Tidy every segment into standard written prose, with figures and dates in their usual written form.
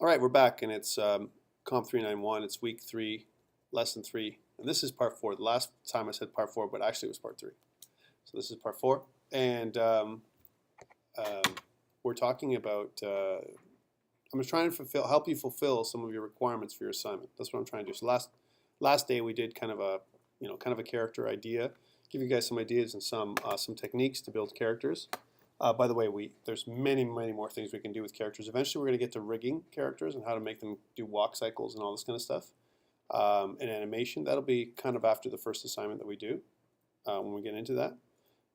All right, we're back, and it's COMP391. It's week 3, lesson 3, and this is part 4. The last time I said part 4, but actually it was part 3. So this is part 4, and we're talking about. I'm just trying to help you fulfill some of your requirements for your assignment. That's what I'm trying to do. So last day we did kind of a character idea, give you guys some ideas and some techniques to build characters. By the way, there's many more things we can do with characters. Eventually we're going to get to rigging characters and how to make them do walk cycles and all this kind of stuff. And animation, that'll be kind of after the first assignment that we do when we get into that.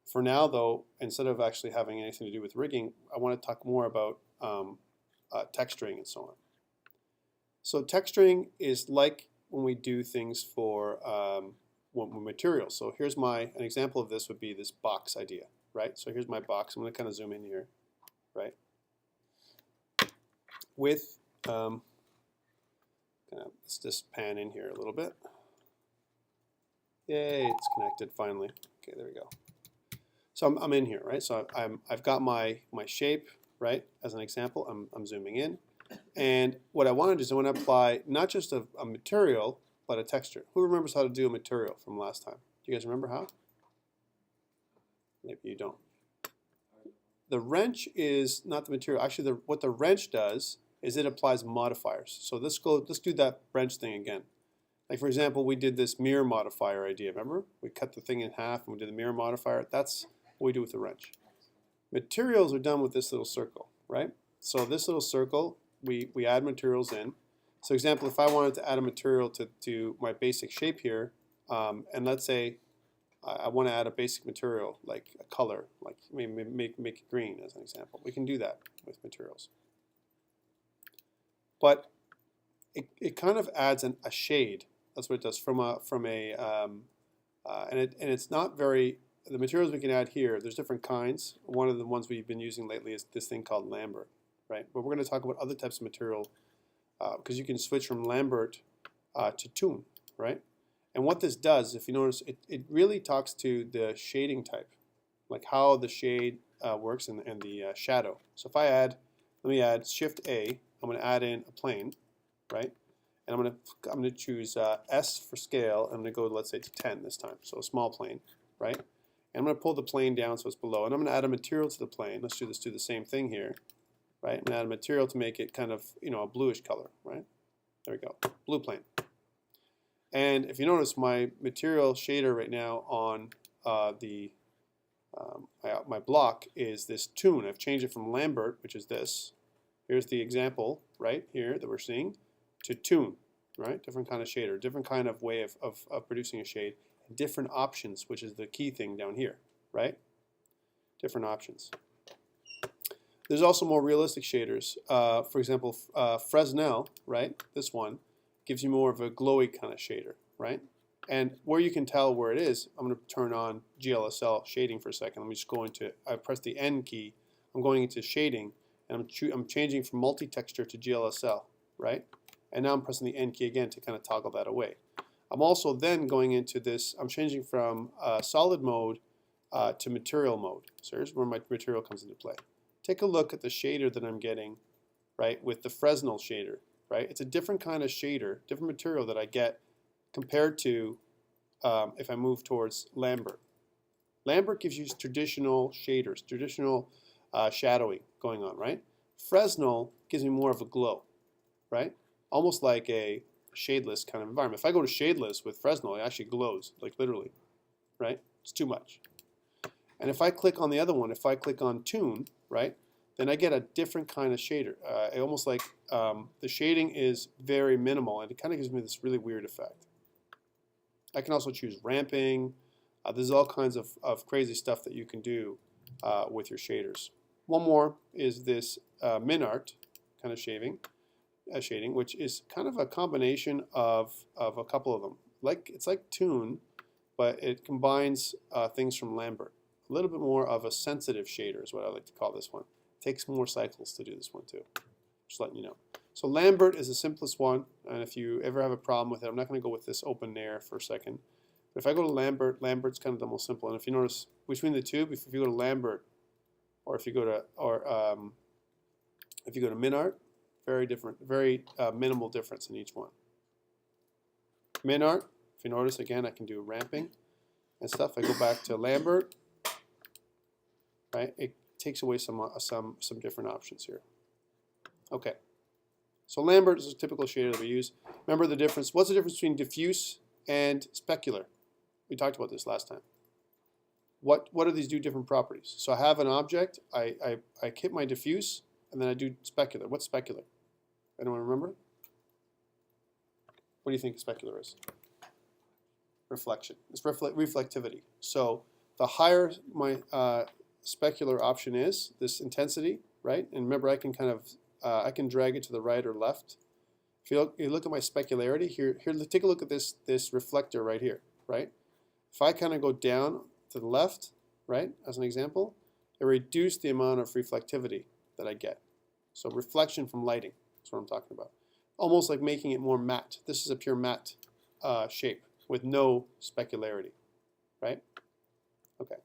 For now though, instead of actually having anything to do with rigging, I want to talk more about texturing and so on. So texturing is like when we do things for materials. So here's an example of this would be this box idea. Right, so here's my box. I'm going to kind of zoom in here, right? With let's just pan in here a little bit. Yay, it's connected finally. Okay, there we go. So I'm in here, right? So I've got my shape, right? As an example, I'm zooming in, and what I want to do is I want to apply not just a material but a texture. Who remembers how to do a material from last time? Do you guys remember how? Maybe you don't. The wrench is not the material. Actually, what the wrench does is it applies modifiers. So let's do that wrench thing again. Like for example, we did this mirror modifier idea. Remember? We cut the thing in half and we did the mirror modifier. That's what we do with the wrench. Materials are done with this little circle, right? So this little circle, we add materials in. So example, if I wanted to add a material to my basic shape here, and let's say I want to add a basic material like a color, like maybe make it green as an example. We can do that with materials. But it kind of adds a shade. That's what it does and it's not very. The materials we can add here, there's different kinds. One of the ones we've been using lately is this thing called Lambert, right? But we're going to talk about other types of material because you can switch from Lambert to Toon, right? And what this does, if you notice, it really talks to the shading type, like how the shade works and the shadow. So if let me add Shift A, I'm going to add in a plane, right? And I'm going to choose S for scale. I'm going to go, let's say, to 10 this time, so a small plane, right? And I'm going to pull the plane down so it's below, and I'm going to add a material to the plane. Let's do the same thing here, right? I'm going to add a material to make it kind of a bluish color, right? There we go, blue plane. And if you notice, my material shader right now on my block is this Toon. I've changed it from Lambert, which is this. Here's the example right here that we're seeing, to Toon, right? Different kind of shader, different kind of way of producing a shade, and different options, which is the key thing down here, right? Different options. There's also more realistic shaders. For example, Fresnel, right? This one gives you more of a glowy kind of shader, right? And where you can tell where it is, I'm going to turn on GLSL shading for a second. Let me just go into, I press the N key, I'm going into shading, and I'm changing from multi-texture to GLSL, right? And now I'm pressing the N key again to kind of toggle that away. I'm also then going into this, I'm changing from solid mode to material mode. So here's where my material comes into play. Take a look at the shader that I'm getting, right, with the Fresnel shader. Right? It's a different kind of shader, different material that I get compared to if I move towards Lambert. Lambert gives you traditional shaders, traditional shadowing going on, right? Fresnel gives me more of a glow, right? Almost like a shadeless kind of environment. If I go to shadeless with Fresnel, it actually glows, like literally, right? It's too much. And if I click on the other one, if I click on Toon, right? Then I get a different kind of shader. Almost like the shading is very minimal, and it kind of gives me this really weird effect. I can also choose ramping. There's all kinds of crazy stuff that you can do with your shaders. One more is this MinArt kind of shading, which is kind of a combination of a couple of them. It's like Toon, but it combines things from Lambert. A little bit more of a sensitive shader is what I like to call this one. Takes more cycles to do this one too. Just letting you know. So Lambert is the simplest one, and if you ever have a problem with it, I'm not going to go with this open air for a second. But if I go to Lambert, Lambert's kind of the most simple. And if you notice between the two, if you go to Lambert, or if you go to MinArt, Very different, very minimal difference in each one. Min art, if you notice, again, I can do ramping and stuff. I go back to Lambert, right? It takes away some different options here. Okay. So Lambert is a typical shader that we use. Remember the difference. What's the difference between diffuse and specular? We talked about this last time. What are these two different properties? So I have an object, I hit my diffuse, and then I do specular. What's specular? Anyone remember? What do you think specular is? Reflection. It's reflectivity. So the higher my specular option is, this intensity, right? And remember, I can kind of I can drag it to the right or left. If you look at my specularity here, take a look at this reflector right here, right? If I kind of go down to the left, right, as an example, it reduced the amount of reflectivity that I get. So reflection from lighting, that's what I'm talking about. Almost like making it more matte. This is a pure matte shape with no specularity, right? Okay.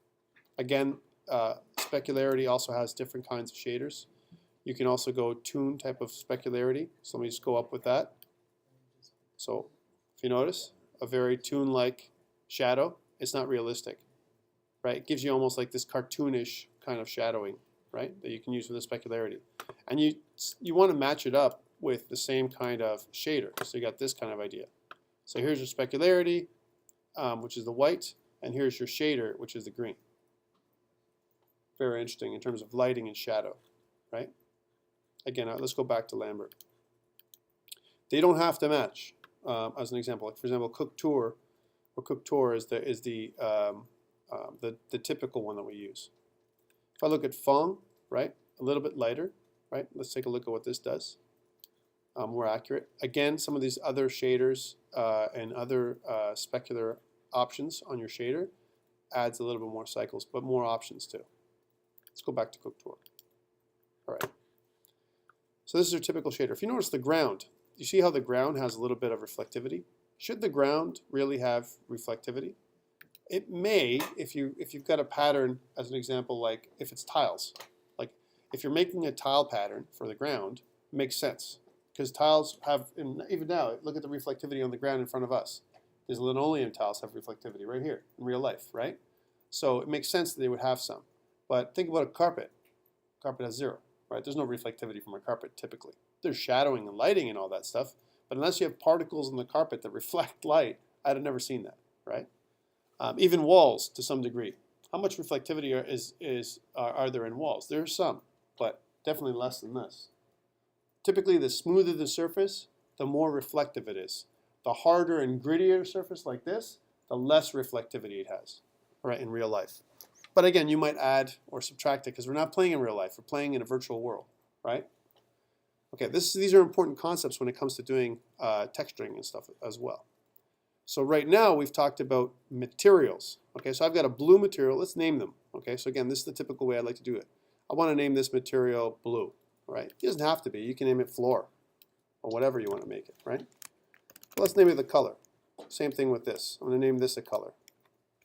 Again, specularity also has different kinds of shaders. You can also go toon type of specularity. So let me just go up with that. So if you notice, a very toon-like shadow, it's not realistic, right? It gives you almost like this cartoonish kind of shadowing, right, that you can use with the specularity. And you want to match it up with the same kind of shader. So you got this kind of idea. So here's your specularity, which is the white, and here's your shader, which is the green. Very interesting in terms of lighting and shadow, right? Again, let's go back to Lambert. They don't have to match. As an example, like for example, Couture is the typical one that we use. If I look at Fong, right, a little bit lighter, right? Let's take a look at what this does. More accurate. Again, some of these other shaders and other specular options on your shader adds a little bit more cycles, but more options too. Let's go back to Couture. All right. So this is your typical shader. If you notice the ground, you see how the ground has a little bit of reflectivity? Should the ground really have reflectivity? It may if you've got a pattern, as an example, like if it's tiles. Like if you're making a tile pattern for the ground, it makes sense. Because tiles have, even now, look at the reflectivity on the ground in front of us. These linoleum tiles have reflectivity right here in real life, right? So it makes sense that they would have some. But think about a carpet. Carpet has zero, right? There's no reflectivity from a carpet typically. There's shadowing and lighting and all that stuff. But unless you have particles in the carpet that reflect light, I'd have never seen that, right? Even walls to some degree. How much reflectivity are there in walls? There are some, but definitely less than this. Typically, the smoother the surface, the more reflective it is. The harder and grittier surface like this, the less reflectivity it has, right, in real life. But again, you might add or subtract it because we're not playing in real life. We're playing in a virtual world, right? Okay, these are important concepts when it comes to doing texturing and stuff as well. So right now, we've talked about materials. Okay, so I've got a blue material. Let's name them. Okay, so again, this is the typical way I'd like to do it. I want to name this material blue. Right? It doesn't have to be. You can name it floor or whatever you want to make it, right? But let's name it the color. Same thing with this. I'm going to name this a color.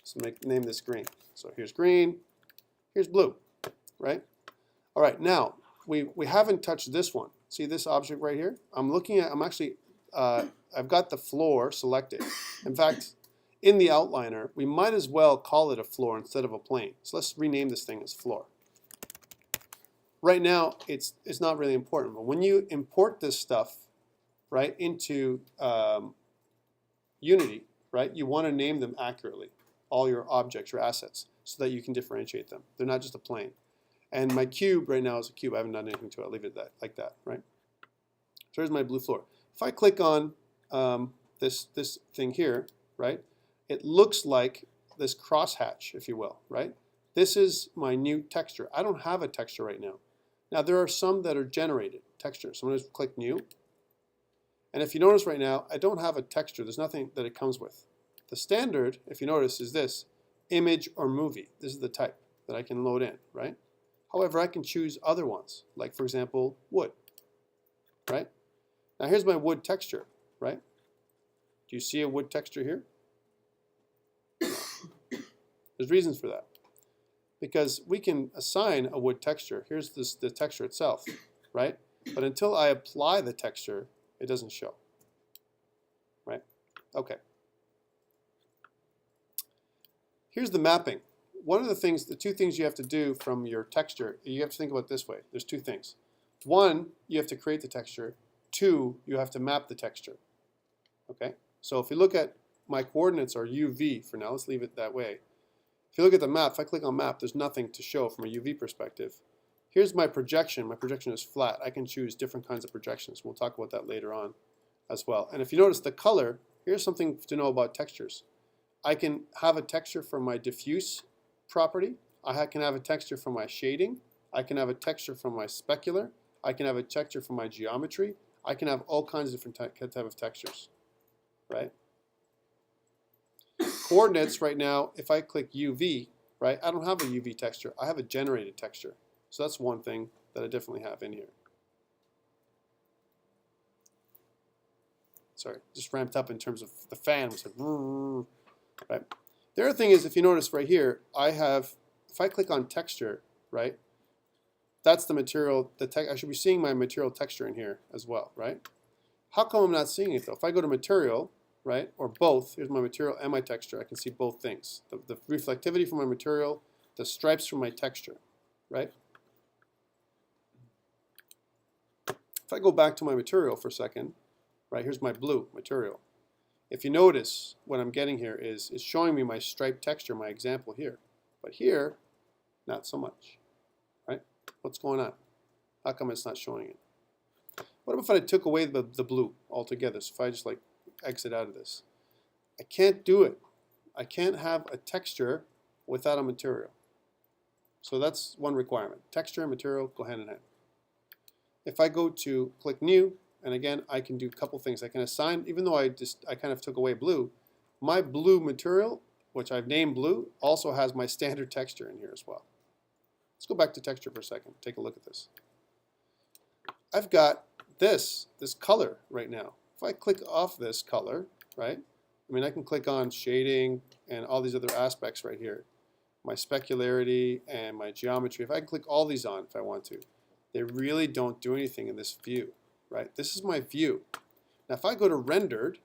So name this green. So here's green, here's blue, right? All right, now we haven't touched this one. See this object right here? I've got the floor selected. In fact, in the outliner, we might as well call it a floor instead of a plane. So let's rename this thing as floor. Right now, it's not really important, but when you import this stuff, right, into Unity, right, you want to name them accurately, all your objects, your assets, so that you can differentiate them. They're not just a plane. And my cube right now is a cube. I haven't done anything to it. I'll leave it like that, right? So here's my blue floor. If I click on this thing here, right, it looks like this crosshatch, if you will, right? This is my new texture. I don't have a texture right now. Now, there are some that are generated textures. So I'm going to click New. And if you notice right now, I don't have a texture. There's nothing that it comes with. The standard, if you notice, is this, image or movie. This is the type that I can load in, right? However, I can choose other ones, like, for example, wood, right? Now, here's my wood texture, right? Do you see a wood texture here? There's reasons for that. Because we can assign a wood texture. Here's the texture itself, right? But until I apply the texture, it doesn't show. Right? Okay. Here's the mapping. One of the things, the two things you have to do from your texture, you have to think about it this way. There's two things. One, you have to create the texture. Two, you have to map the texture. Okay? So if you look at my coordinates are UV for now, let's leave it that way. If you look at the map, if I click on map, there's nothing to show from a UV perspective. Here's my projection. My projection is flat. I can choose different kinds of projections. We'll talk about that later on as well. And if you notice the color, here's something to know about textures. I can have a texture for my diffuse property. I can have a texture for my shading. I can have a texture for my specular. I can have a texture for my geometry. I can have all kinds of different type of textures, right? Coordinates right now, if I click UV, right, I don't have a UV texture. I have a generated texture. So that's one thing that I definitely have in here. Sorry, just ramped up in terms of the fan. Was like, right? The other thing is, if you notice right here, I have, if I click on texture, right, that's the material, I should be seeing my material texture in here as well, right? How come I'm not seeing it though? If I go to material, right, or both, here's my material and my texture, I can see both things. The reflectivity from my material, the stripes from my texture, right? If I go back to my material for a second, right, here's my blue material. If you notice, what I'm getting here is it's showing me my striped texture, my example here. But here, not so much, right? What's going on? How come it's not showing it? What if I took away the blue altogether? So if I just like exit out of this. I can't do it. I can't have a texture without a material. So that's one requirement. Texture and material go hand in hand. If I go to click new, and again, I can do a couple things. I can assign, even though I kind of took away blue, my blue material, which I've named blue, also has my standard texture in here as well. Let's go back to texture for a second. Take a look at this. I've got this color right now. If I click off this color, right, I mean, I can click on shading and all these other aspects right here. My specularity and my geometry. If I click all these on if I want to, they really don't do anything in this view. Right? This is my view. Now if I go to rendered,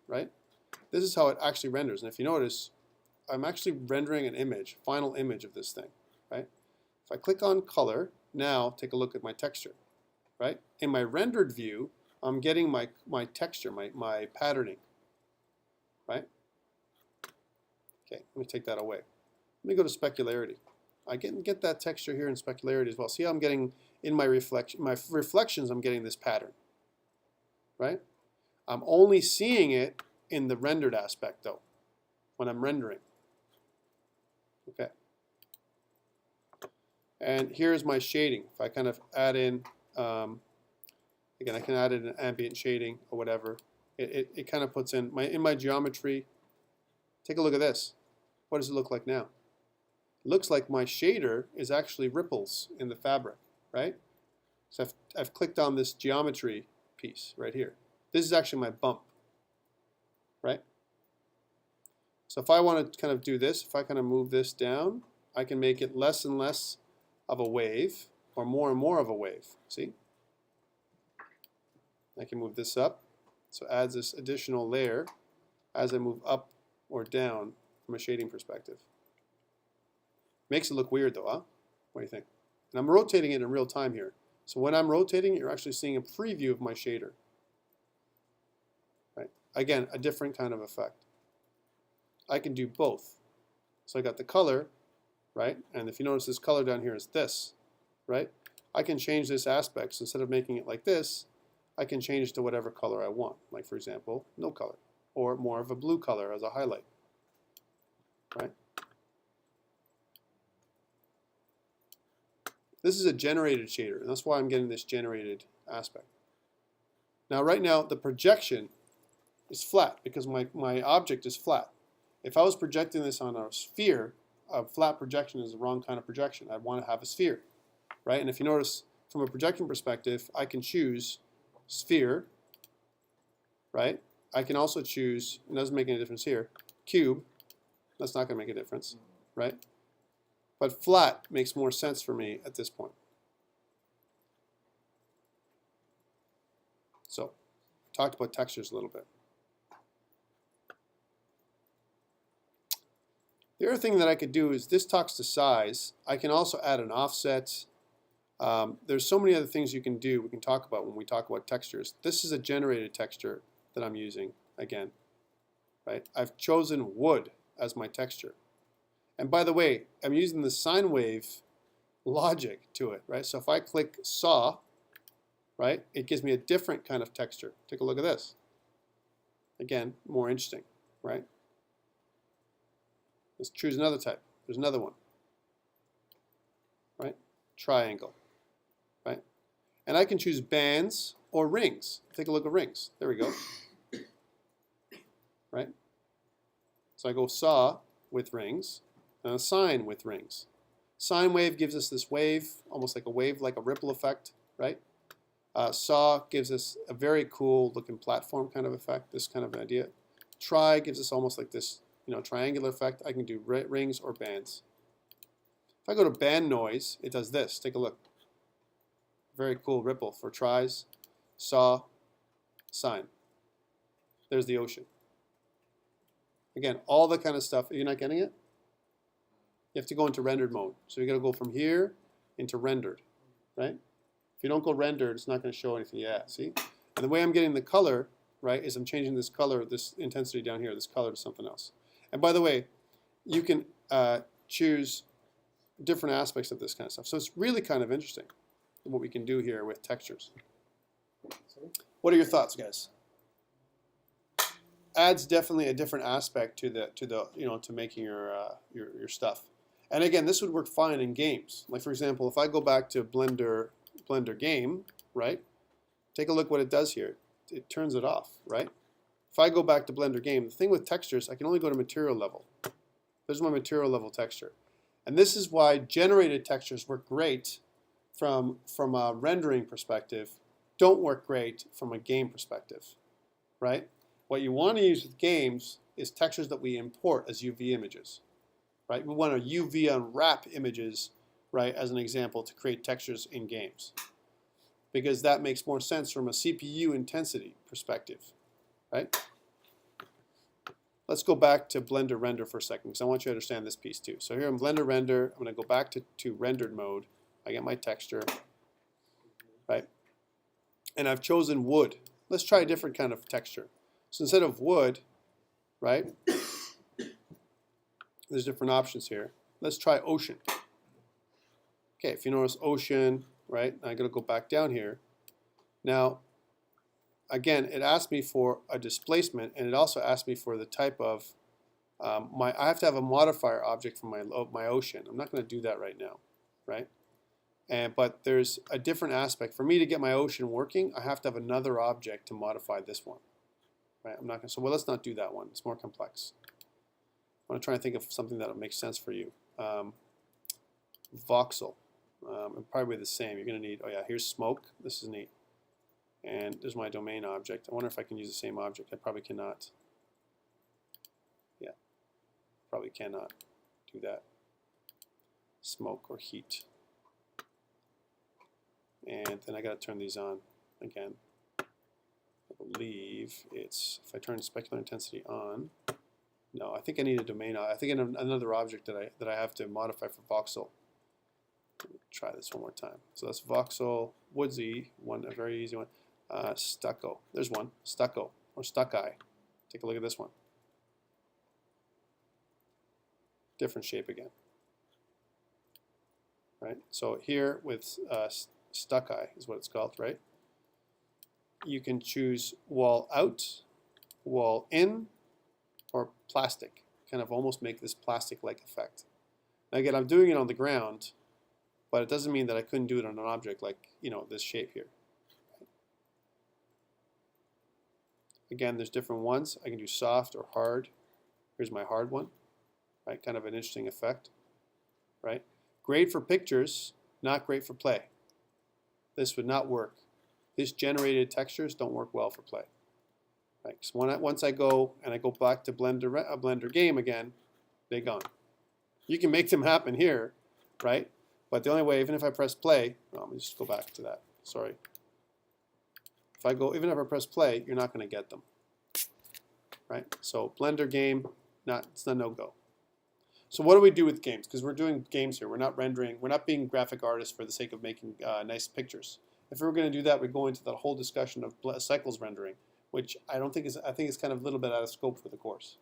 right? This is how it actually renders. And if you notice, I'm actually rendering an image, final image of this thing, right? If I click on color, now take a look at my texture, right? In my rendered view, I'm getting my texture, my patterning, right? Okay, let me take that away. Let me go to specularity. I get that texture here in specularity as well. See how I'm getting in my reflections, I'm getting this pattern, right? I'm only seeing it in the rendered aspect though, when I'm rendering. Okay. And here's my shading. If I kind of add in, again, I can add in an ambient shading or whatever. It kind of puts in my geometry. Take a look at this. What does it look like now? It looks like my shader is actually ripples in the fabric, right? So I've clicked on this geometry piece right here. This is actually my bump, right? So if I want to kind of do this, if I kind of move this down, I can make it less and less of a wave or more and more of a wave. See? I can move this up. So it adds this additional layer as I move up or down from a shading perspective. Makes it look weird though, huh? What do you think? And I'm rotating it in real time here. So when I'm rotating it, you're actually seeing a preview of my shader. Right? Again, a different kind of effect. I can do both. So I got the color, right? And if you notice this color down here is this, right? I can change this aspect. So instead of making it like this, I can change to whatever color I want. Like for example, no color. Or more of a blue color as a highlight. Right? This is a generated shader, and that's why I'm getting this generated aspect. Now right now the projection is flat because my object is flat. If I was projecting this on a sphere, a flat projection is the wrong kind of projection. I'd want to have a sphere, right? And if you notice from a projection perspective, I can choose sphere, right? I can also choose, it doesn't make any difference here, cube. That's not going to make a difference, right? But flat makes more sense for me at this point. So, talked about textures a little bit. The other thing that I could do is this talks to size. I can also add an offset. There's so many other things you can do, we can talk about when we talk about textures. This is a generated texture that I'm using again, right? I've chosen wood as my texture. And by the way, I'm using the sine wave logic to it, right? So if I click saw, right, it gives me a different kind of texture. Take a look at this. Again, more interesting, right? Let's choose another type. There's another one, right? Triangle, right? And I can choose bands or rings. Take a look at rings. There we go, right? So I go saw with rings and a sine with rings. Sine wave gives us this wave, almost like a ripple effect, right? Saw gives us a very cool looking platform kind of effect, this kind of an idea. Tri gives us almost like this, triangular effect. I can do rings or bands. If I go to band noise, it does this. Take a look. Very cool ripple for tris, saw, sine. There's the ocean. Again, all the kind of stuff. You're not getting it? You have to go into rendered mode. So you got to go from here into rendered, right? If you don't go rendered, it's not going to show anything. Yeah, see? And the way I'm getting the color, right, is I'm changing this color, this intensity down here, this color to something else. And by the way, you can choose different aspects of this kind of stuff. So it's really kind of interesting what we can do here with textures. What are your thoughts, guys? Adds definitely a different aspect to making your stuff. And again, this would work fine in games. Like for example, if I go back to Blender game, right? Take a look what it does here. It turns it off, right? If I go back to Blender game, the thing with textures, I can only go to material level. There's my material level texture. And this is why generated textures work great from a rendering perspective, don't work great from a game perspective, right? What you want to use with games is textures that we import as UV images, right? We want to UV unwrap images, right, as an example, to create textures in games, because that makes more sense from a CPU intensity perspective, right? Let's go back to Blender render for a second, because I want you to understand this piece too. So here in Blender render, I'm going to go back to rendered mode. I get my texture, right? And I've chosen wood. Let's try a different kind of texture. So instead of wood, right, there's different options here. Let's try ocean. Okay, if you notice ocean, right, I'm going to go back down here. Now, again, it asked me for a displacement, and it also asked me for the type of, I have to have a modifier object for my ocean. I'm not going to do that right now, right? But there's a different aspect. For me to get my ocean working, I have to have another object to modify this one. Right? I'm not going to. So well, let's not do that one. It's more complex. I want to try and think of something that will make sense for you. Voxel, probably the same. You're going to need. Oh yeah, here's smoke. This is neat. And there's my domain object. I wonder if I can use the same object. I probably cannot. Yeah, probably cannot do that. Smoke or heat. And then I got to turn these on again. I believe it's, if I turn specular intensity on, no, I think I need a domain. I think another object that I have to modify for voxel. Let me try this one more time. So that's voxel, woodsy, a very easy one. Stucco, there's one, stucco or stucci. Take a look at this one. Different shape again. Right. So here with stucci is what it's called, right? You can choose wall out, wall in, or plastic. Kind of almost make this plastic-like effect. Now again, I'm doing it on the ground, but it doesn't mean that I couldn't do it on an object like, this shape here. Again, there's different ones. I can do soft or hard. Here's my hard one, right? Kind of an interesting effect, right? Great for pictures, not great for play. This would not work. These generated textures don't work well for play. Right? So once I go back to Blender game again, they're gone. You can make them happen here, right? But the only way, even if I press play, let me just go back to that. Sorry. If I go, even if I press play, you're not going to get them, right? So Blender game, it's a no-go. So what do we do with games? Because we're doing games here. We're not rendering. We're not being graphic artists for the sake of making nice pictures. If we were going to do that, we'd go into that whole discussion of cycles rendering, which I think is kind of a little bit out of scope for the course.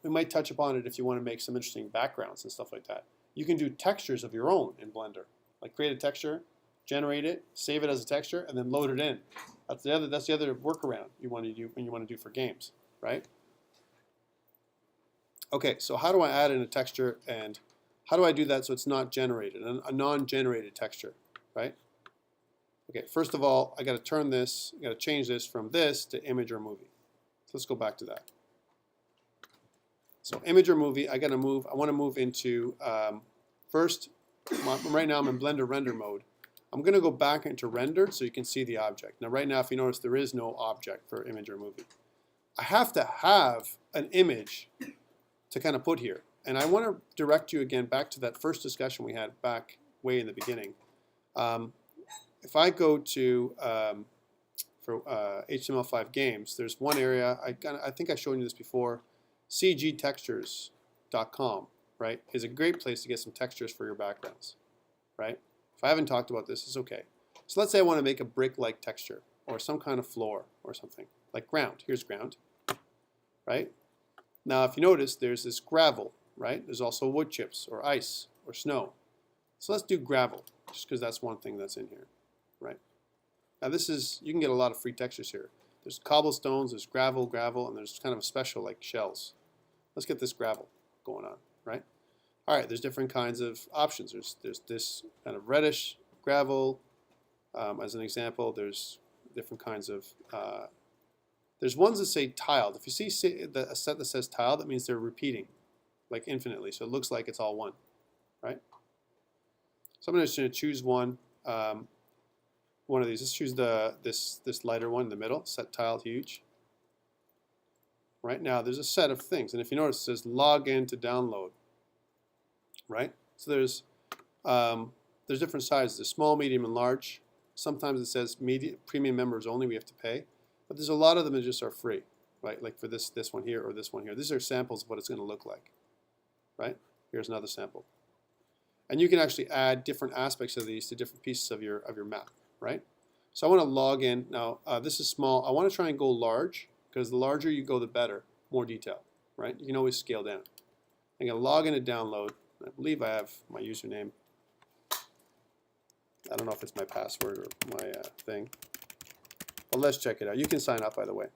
We might touch upon it if you want to make some interesting backgrounds and stuff like that. You can do textures of your own in Blender. Like create a texture, generate it, save it as a texture, and then load it in. That's the other workaround you want to do when you want to do for games, right? Okay, so how do I add in a texture, and how do I do that so it's not generated, a non-generated texture, right? Okay, first of all, I got to turn this, I got to change this from this to image or movie. So let's go back to that. So image or movie, I want to move into, first, right now I'm in Blender render mode. I'm going to go back into render so you can see the object. Now right now, if you notice, there is no object for image or movie. I have to have an image to kind of put here. And I want to direct you again back to that first discussion we had back way in the beginning. If I go to, for HTML5 games, there's one area, I think I showed you this before, cgtextures.com, right, is a great place to get some textures for your backgrounds, right? If I haven't talked about this, it's okay. So let's say I want to make a brick-like texture or some kind of floor or something, like ground. Here's ground, right? Now, if you notice, there's this gravel, right? There's also wood chips or ice or snow. So let's do gravel, just because that's one thing that's in here, right? Now this is, you can get a lot of free textures here. There's cobblestones, there's gravel, and there's kind of a special like shells. Let's get this gravel going on, right? All right, there's different kinds of options. There's this kind of reddish gravel, as an example. There's different kinds of, there's ones that say tiled. If you see a set that says tiled, that means they're repeating, like infinitely. So it looks like it's all one, right? So I'm just going to choose one of these. Let's choose this lighter one in the middle, set tiled huge. Right now, there's a set of things, and if you notice, it says log in to download. Right? So there's different sizes. There's small, medium, and large. Sometimes it says premium members only. We have to pay, but there's a lot of them that just are free. Right? Like for this one here or this one here. These are samples of what it's going to look like. Right? Here's another sample. And you can actually add different aspects of these to different pieces of your map. Right? So I want to log in. Now, this is small. I want to try and go large, because the larger you go, the better. More detail. Right? You can always scale down. I'm going to log in to download. I believe I have my username. I don't know if it's my password or my thing. But let's check it out. You can sign up, by the way.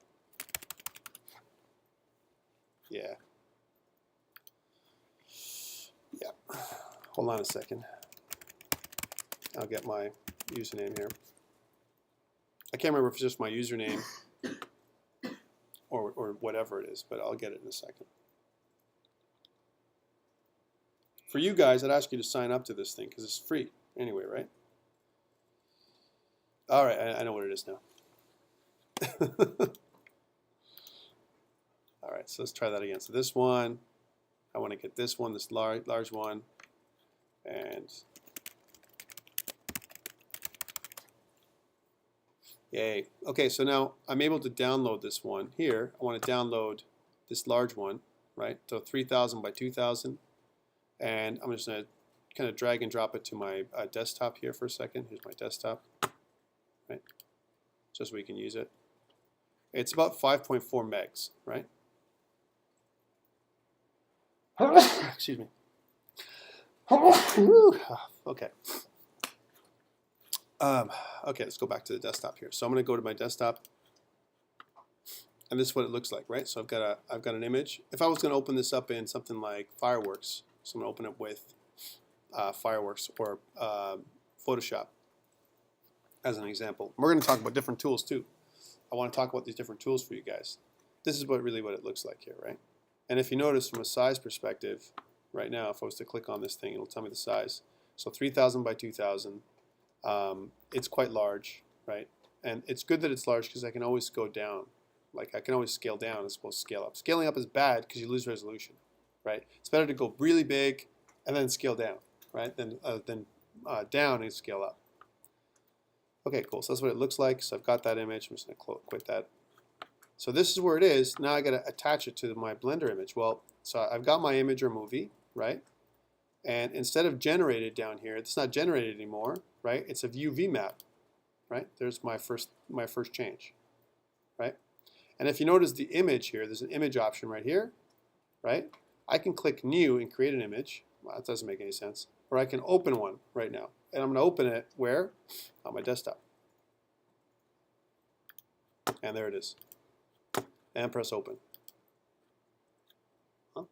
Yeah. Yeah. Hold on a second. I'll get my username here. I can't remember if it's just my username or whatever it is, but I'll get it in a second. For you guys, I'd ask you to sign up to this thing because it's free anyway, right? All right, I know what it is now. All right, so let's try that again. So this one, I want to get this one, this large one, and yay. Okay, so now I'm able to download this one here. I want to download this large one, right? So 3,000 by 2,000. And I'm just going to kind of drag and drop it to my desktop here for a second. Here's my desktop, right? Just so we can use it. It's about 5.4 megs, right? Excuse me. Okay. Okay, let's go back to the desktop here. So I'm going to go to my desktop, and this is what it looks like, right? So I've got an image. If I was going to open this up in something like Fireworks, so I'm going to open it with Fireworks or Photoshop as an example. We're going to talk about different tools too. I want to talk about these different tools for you guys. This is really what it looks like here, right? And if you notice from a size perspective, right now, if I was to click on this thing, it'll tell me the size. So 3,000 by 2,000. It's quite large, right? And it's good that it's large because I can always go down. Like I can always scale down as opposed to scale up. Scaling up is bad because you lose resolution, right? It's better to go really big and then scale down, right? Than down and scale up. Okay, cool. So that's what it looks like. So I've got that image. I'm just going to quit that. So this is where it is. Now I got to attach it to my Blender image. Well, so I've got my image or movie, right? And instead of generated down here, it's not generated anymore, right? It's a view VMap, right? There's my first change, right? And if you notice the image here, there's an image option right here, right? I can click new and create an image. Well, that doesn't make any sense. Or I can open one right now. And I'm going to open it where? On my desktop. And there it is. And press open. Huh?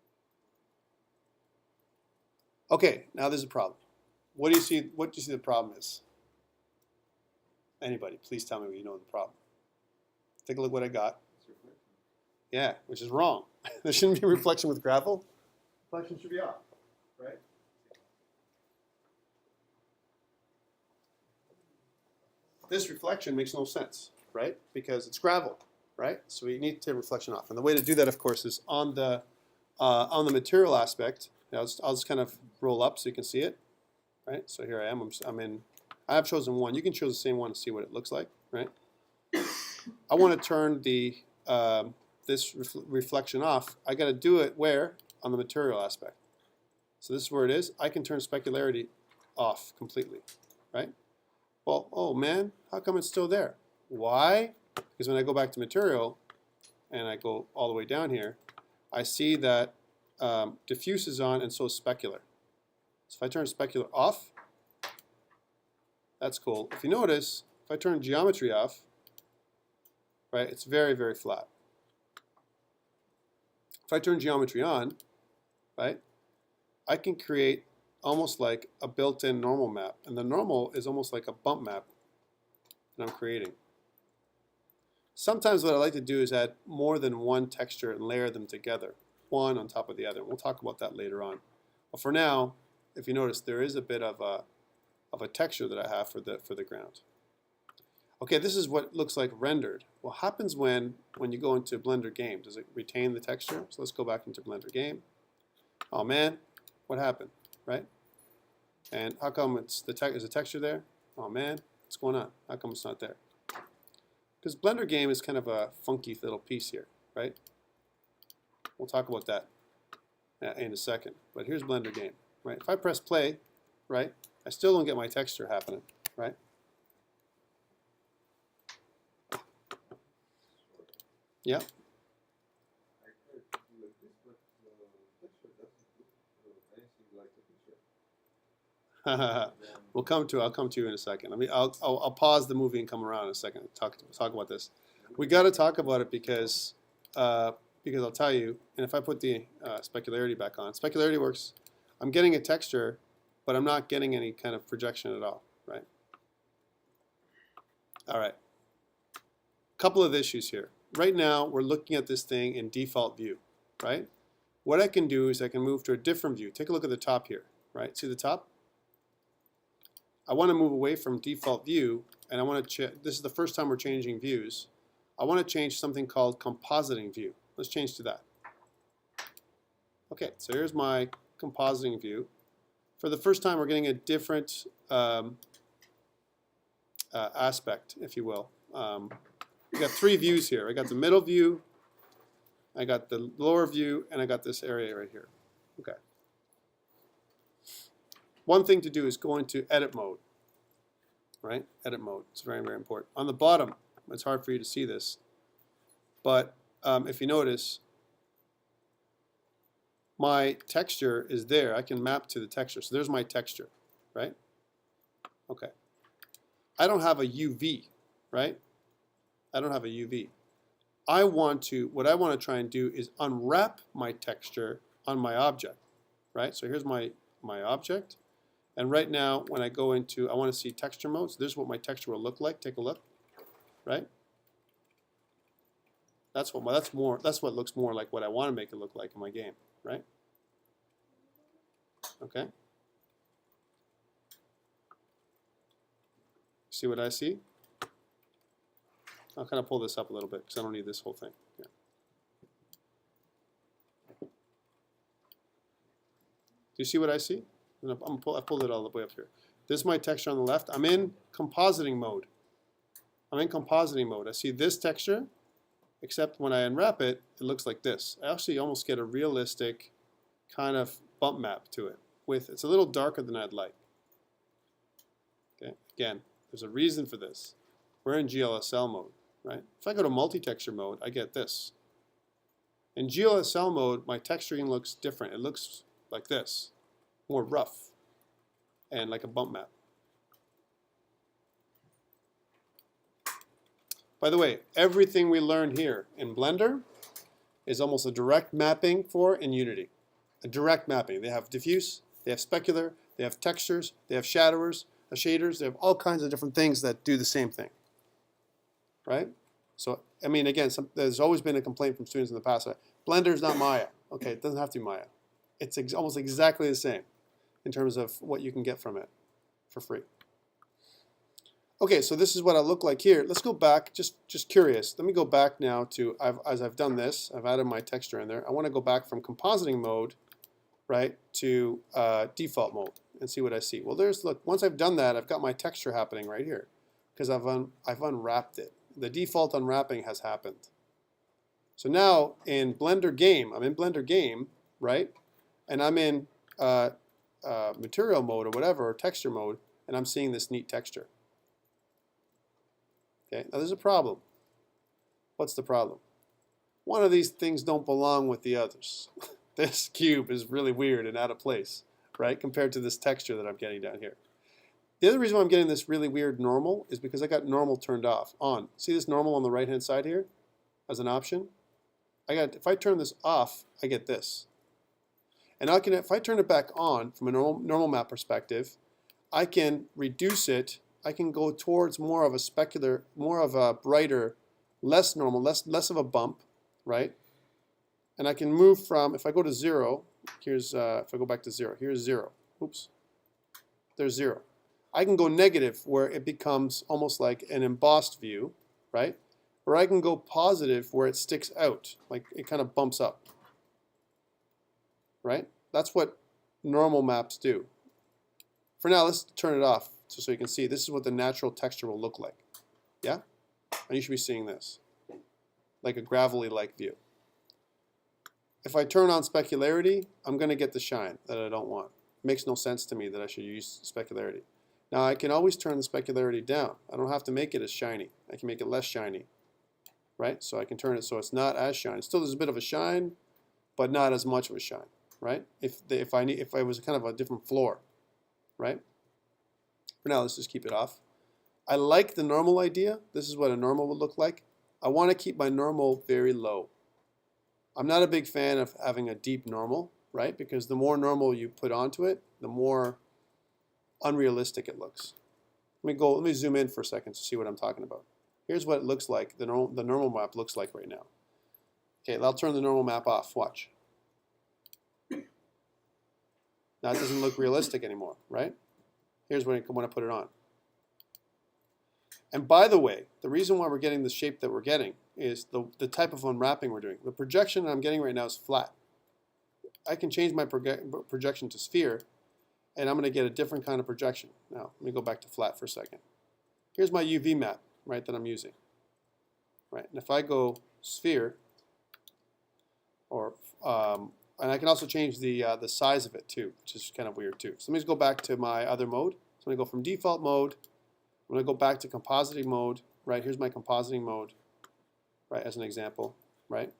Okay, now there's a problem. What do you see the problem is? Anybody, please tell me what you know the problem. Take a look what I got. Yeah, which is wrong. There shouldn't be a reflection with gravel. Reflection should be off, right? This reflection makes no sense, right? Because it's gravel, right? So we need to take reflection off. And the way to do that, of course, is on the material aspect. I'll just kind of roll up so you can see it, right? So here I am. I have chosen one. You can choose the same one to see what it looks like, right? I want to turn the this reflection off. I got to do it where? On the material aspect. So this is where it is. I can turn specularity off completely, right? Well, oh man, how come it's still there? Why? Because when I go back to material and I go all the way down here, I see that diffuse is on and so is specular. So if I turn specular off, that's cool. If you notice, if I turn geometry off, right, it's very, very flat. If I turn geometry on, right, I can create almost like a built-in normal map. And the normal is almost like a bump map that I'm creating. Sometimes what I like to do is add more than one texture and layer them together, one on top of the other. We'll talk about that later on. But for now, if you notice, there is a bit of a texture that I have for the ground. Okay, this is what it looks like rendered. What happens when you go into Blender Game? Does it retain the texture? So let's go back into Blender Game. Oh man, what happened, right? And how come is the texture there? Oh man, what's going on? How come it's not there? Because Blender Game is kind of a funky little piece here, right? We'll talk about that in a second. But here's Blender Game, right? If I press play, right, I still don't get my texture happening, right? Yeah. I'll come to you in a second. I'll pause the movie and come around in a second and talk about this. We got to talk about it because I'll tell you. And if I put the specularity back on, specularity works. I'm getting a texture, but I'm not getting any kind of projection at all, right? All right. Couple of issues here. Right now, we're looking at this thing in default view, right? What I can do is I can move to a different view. Take a look at the top here, right? See the top? I want to move away from default view, and I want to this is the first time we're changing views. I want to change something called Compositing View. Let's change to that. Okay, so here's my Compositing View. For the first time, we're getting a different aspect, if you will. We got three views here. I got the middle view, I got the lower view, and I got this area right here. Okay. One thing to do is go into edit mode, right? Edit mode. It's very, very important. On the bottom, it's hard for you to see this, but if you notice, my texture is there. I can map to the texture. So there's my texture, right? Okay. I don't have a UV, right? I don't have a UV. What I want to try and do is unwrap my texture on my object, right? So here's my object. And right now, when I go into, I want to see texture mode. So this is what my texture will look like. Take a look, right? That's what looks more like what I want to make it look like in my game, right? Okay. See what I see? I'll kind of pull this up a little bit because I don't need this whole thing. Yeah. Do you see what I see? I pulled it all the way up here. This is my texture on the left. I'm in compositing mode. I'm in compositing mode. I see this texture, except when I unwrap it, it looks like this. I actually almost get a realistic kind of bump map to it. It's a little darker than I'd like. Okay, again, there's a reason for this. We're in GLSL mode, right? If I go to multi-texture mode, I get this. In GLSL mode, my texturing looks different. It looks like this, more rough, and like a bump map. By the way, everything we learn here in Blender is almost a direct mapping for in Unity. A direct mapping. They have diffuse, they have specular, they have textures, they have shaders, they have all kinds of different things that do the same thing. Right? So, I mean, again, there's always been a complaint from students in the past. Blender is not Maya. Okay, it doesn't have to be Maya. It's almost exactly the same in terms of what you can get from it for free. Okay, so this is what I look like here. Let's go back, just curious. Let me go back now to, as I've done this, I've added my texture in there. I want to go back from compositing mode, right, to default mode and see what I see. Well, look, once I've done that, I've got my texture happening right here because I've unwrapped it. The default unwrapping has happened. So now in Blender Game, I'm in Blender Game, right, and I'm in material mode or whatever, or texture mode, and I'm seeing this neat texture. Okay, now there's a problem. What's the problem? One of these things don't belong with the others. This cube is really weird and out of place, right, compared to this texture that I'm getting down here. The other reason why I'm getting this really weird normal is because I got normal turned on. See this normal on the right-hand side here as an option? If I turn this off, I get this. And if I turn it back on from a normal map perspective, I can reduce it. I can go towards more of a specular, more of a brighter, less normal, less of a bump, right? And I can move from, if I go to 0, here's, if I go back to 0, here's 0. Oops, there's 0. I can go negative where it becomes almost like an embossed view, right? Or I can go positive where it sticks out, like it kind of bumps up, right? That's what normal maps do. For now, let's turn it off so you can see this is what the natural texture will look like. Yeah? And you should be seeing this, like a gravelly-like view. If I turn on specularity, I'm going to get the shine that I don't want. It makes no sense to me that I should use specularity. Now, I can always turn the specularity down. I don't have to make it as shiny. I can make it less shiny, right? So I can turn it so it's not as shiny. Still, there's a bit of a shine, but not as much of a shine, right? If I was kind of a different floor, right? For now, let's just keep it off. I like the normal idea. This is what a normal would look like. I want to keep my normal very low. I'm not a big fan of having a deep normal, right? Because the more normal you put onto it, the more unrealistic it looks. Let me zoom in for a second to see what I'm talking about. Here's what it looks like, the normal map looks like right now. Okay, I'll turn the normal map off. Watch. Now it doesn't look realistic anymore, right? Here's when I put it on. And by the way, the reason why we're getting the shape that we're getting is the type of unwrapping we're doing. The projection I'm getting right now is flat. I can change my projection to sphere, and I'm going to get a different kind of projection. Now, let me go back to flat for a second. Here's my UV map, right, that I'm using. Right, and if I go sphere, or and I can also change the size of it too, which is kind of weird too. So let me just go back to my other mode. So I'm going to go from default mode. I'm going to go back to compositing mode. Right, here's my compositing mode. Right, as an example. Right.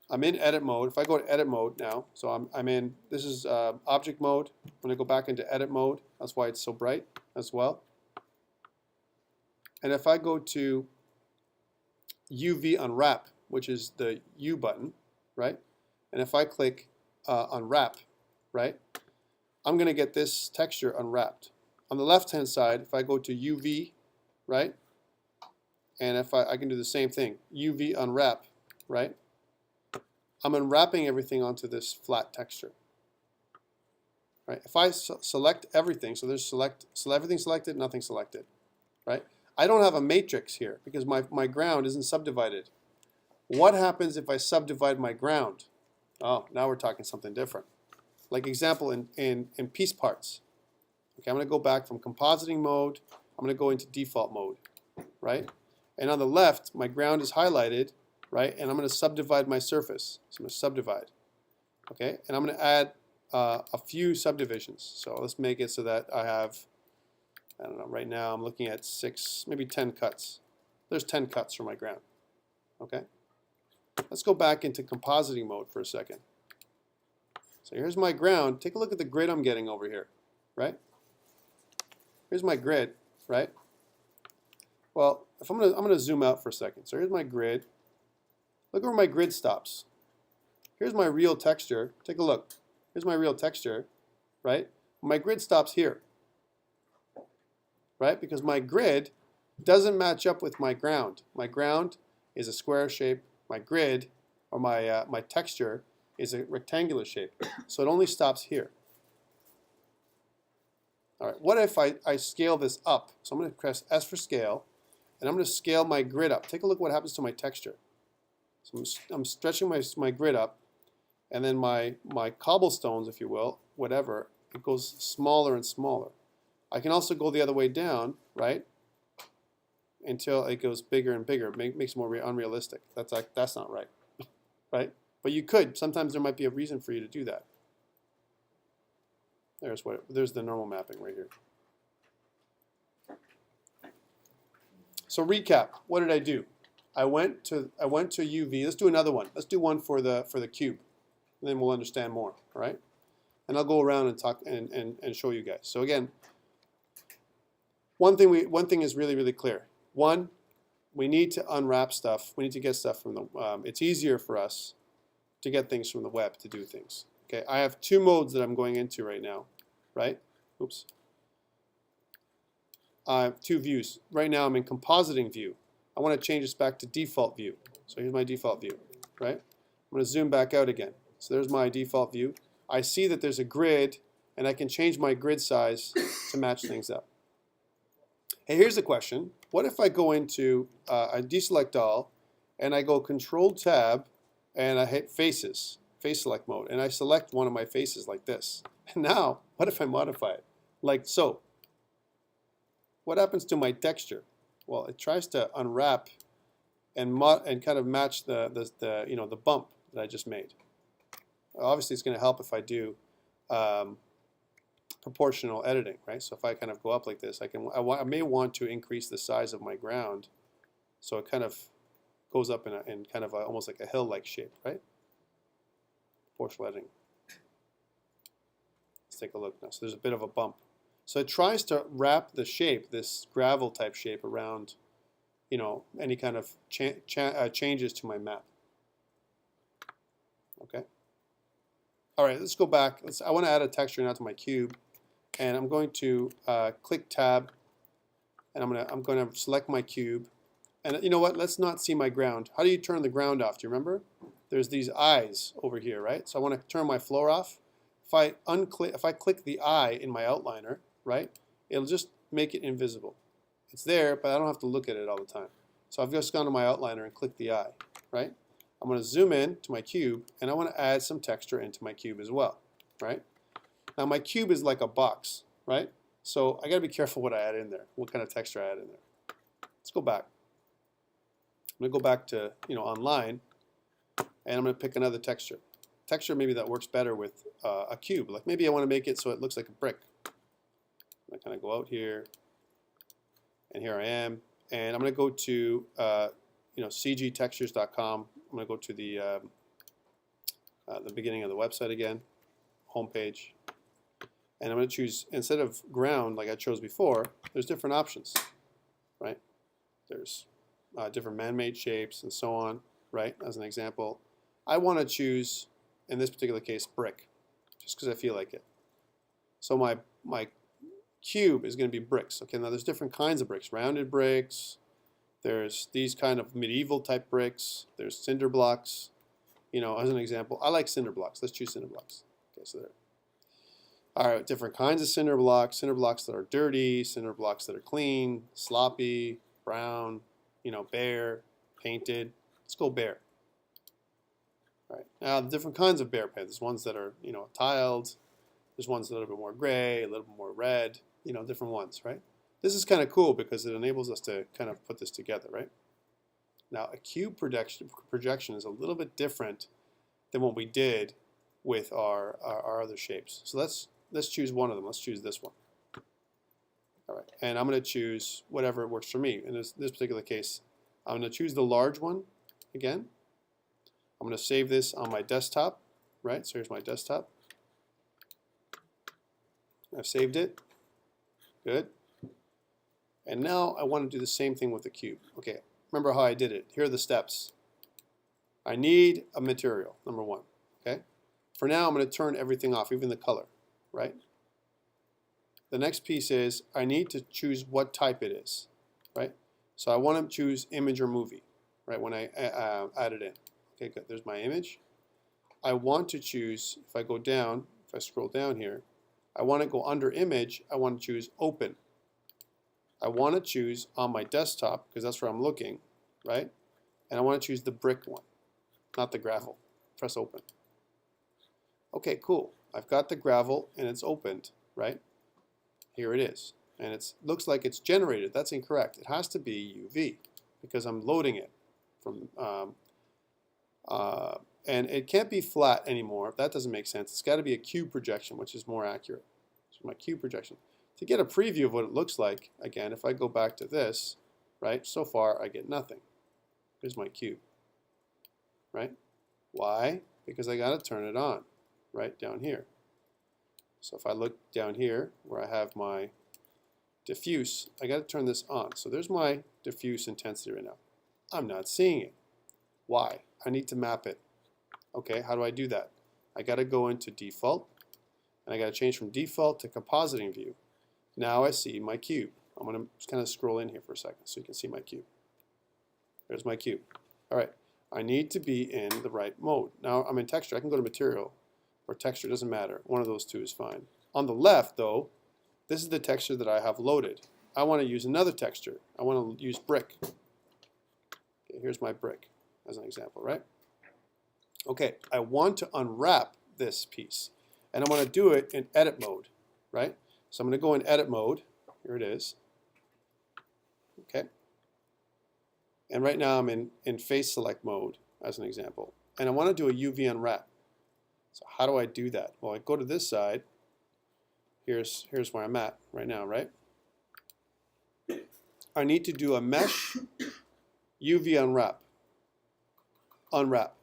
I'm in edit mode. If I go to edit mode now, so I'm in. This is object mode. I'm going to go back into edit mode. That's why it's so bright as well. And if I go to UV unwrap, which is the U button, right? And if I click unwrap, right, I'm going to get this texture unwrapped. On the left-hand side, if I go to UV, right, and if I can do the same thing, UV unwrap, right, I'm unwrapping everything onto this flat texture. Right? If I select everything, so there's everything selected, nothing selected, right? I don't have a matrix here because my ground isn't subdivided. What happens if I subdivide my ground? Oh, now we're talking something different. Like example in piece parts. Okay, I'm going to go back from compositing mode I'm going to go into default mode, right? And on the left, my ground is highlighted, right? And I'm going to subdivide my surface. So I'm going to subdivide, okay? And I'm going to add a few subdivisions. So let's make it so that I have, I don't know, right now I'm looking at 6, maybe 10 cuts. There's 10 cuts for my ground, okay? Let's go back into compositing mode for a second. So here's my ground. Take a look at the grid I'm getting over here, right? Here's my grid, right? Well, if I'm gonna zoom out for a second. So here's my grid. Look where my grid stops. Here's my real texture. Take a look. Here's my real texture, right? My grid stops here, right? Because my grid doesn't match up with my ground. My ground is a square shape. My grid, or my texture, is a rectangular shape. So it only stops here. All right, what if I scale this up? So I'm going to press S for scale, and I'm going to scale my grid up. Take a look what happens to my texture. So I'm stretching my grid up, and then my cobblestones, if you will, whatever, it goes smaller and smaller. I can also go the other way down, right, until it goes bigger and bigger. It makes it more unrealistic. That's not right, right? But you could. Sometimes there might be a reason for you to do that. There's the normal mapping right here. So recap. What did I do? I went to UV. Let's do another one. Let's do one for the cube, and then we'll understand more. All right? And I'll go around and talk and show you guys. So again, one thing is really clear. One, we need to unwrap stuff. We need to get stuff from the. It's easier for us to get things from the web to do things. Okay, I have two modes that I'm going into right now, right? Oops. I have two views. Right now I'm in Compositing View. I want to change this back to default view. So here's my default view, right? I'm going to zoom back out again. So there's my default view. I see that there's a grid, and I can change my grid size to match things up. Hey, here's a question. What if I go into, I deselect all, and I go Control-Tab, and I hit Faces, Face Select Mode, and I select one of my faces like this. And now, what if I modify it? Like so. What happens to my texture? Well, it tries to unwrap and kind of match the bump that I just made. Obviously, it's going to help if I do proportional editing, right? So if I kind of go up like this, I may want to increase the size of my ground, so it kind of goes up in kind of almost like a hill-like shape, right? Proportional editing. Let's take a look now. So there's a bit of a bump. So it tries to wrap the shape, this gravel type shape, around, any kind of changes to my map. Okay. All right, let's go back. I want to add a texture now to my cube, and I'm going to click Tab, and I'm going to select my cube. And you know what? Let's not see my ground. How do you turn the ground off? Do you remember? There's these eyes over here, right? So I want to turn my floor off. If I click the eye in my outliner, right, it'll just make it invisible. It's there, but I don't have to look at it all the time. So I've just gone to my outliner and clicked the eye, right? I'm going to zoom in to my cube, and I want to add some texture into my cube as well, right? Now my cube is like a box, right? So I got to be careful what I add in there, what kind of texture I add in there. Let's go back. I'm going to go back to online, and I'm going to pick another texture. Texture maybe that works better with a cube. Like maybe I want to make it so it looks like a brick. I kind of go out here, and here I am, and I'm going to go to cgtextures.com. I'm going to go to the beginning of the website again, homepage, and I'm going to choose, instead of ground like I chose before, there's different options, right? There's different man-made shapes and so on, right? As an example, I want to choose, in this particular case, brick, just because I feel like it. So my cube is going to be bricks. Okay, now there's different kinds of bricks. Rounded bricks. There's these kind of medieval type bricks. There's cinder blocks. As an example, I like cinder blocks. Let's choose cinder blocks. Okay, so there. All right, different kinds of cinder blocks that are dirty, cinder blocks that are clean, sloppy, brown, bare, painted. Let's go bare. All right, now the different kinds of bare paint. There's ones that are, tiled. There's ones that are a little bit more gray, a little bit more red, different ones, right? This is kind of cool because it enables us to kind of put this together, right? Now, a cube projection is a little bit different than what we did with our other shapes. So let's choose one of them. Let's choose this one. All right, and I'm going to choose whatever works for me. In this particular case, I'm going to choose the large one again. I'm going to save this on my desktop, right? So here's my desktop. I've saved it. Good. And now I want to do the same thing with the cube. Okay, remember how I did it. Here are the steps. I need a material, number one. Okay. For now, I'm going to turn everything off, even the color, right? The next piece is I need to choose what type it is, right? So I want to choose image or movie, right, when I add it in. Okay, good. There's my image. I want to choose, if I go down, if I scroll down here, I want to go under image, I want to choose open. I want to choose on my desktop, because that's where I'm looking, right? And I want to choose the brick one, not the gravel. Press open. Okay, cool. I've got the gravel and it's opened, right? Here it is. And it looks like it's generated. That's incorrect. It has to be UV because I'm loading it from, and it can't be flat anymore. That doesn't make sense. It's got to be a cube projection, which is more accurate. So my cube projection. To get a preview of what it looks like, again, if I go back to this, right, so far I get nothing. Here's my cube, right? Why? Because I got to turn it on, right down here. So if I look down here where I have my diffuse, I got to turn this on. So there's my diffuse intensity right now. I'm not seeing it. Why? I need to map it. Okay, how do I do that? I got to go into default, and I got to change from default to compositing view. Now I see my cube. I'm going to just kind of scroll in here for a second so you can see my cube. There's my cube. All right, I need to be in the right mode. Now I'm in texture. I can go to material or texture, doesn't matter. One of those two is fine. On the left, though, this is the texture that I have loaded. I want to use another texture. I want to use brick. Okay, here's my brick as an example, right? Okay, I want to unwrap this piece, and I want to do it in edit mode, right? So I'm going to go in edit mode. Here it is. Okay. And right now I'm in face select mode as an example. And I want to do a UV unwrap. So how do I do that? Well, I go to this side. Here's where I'm at right now, right? I need to do a mesh UV unwrap. Unwrap.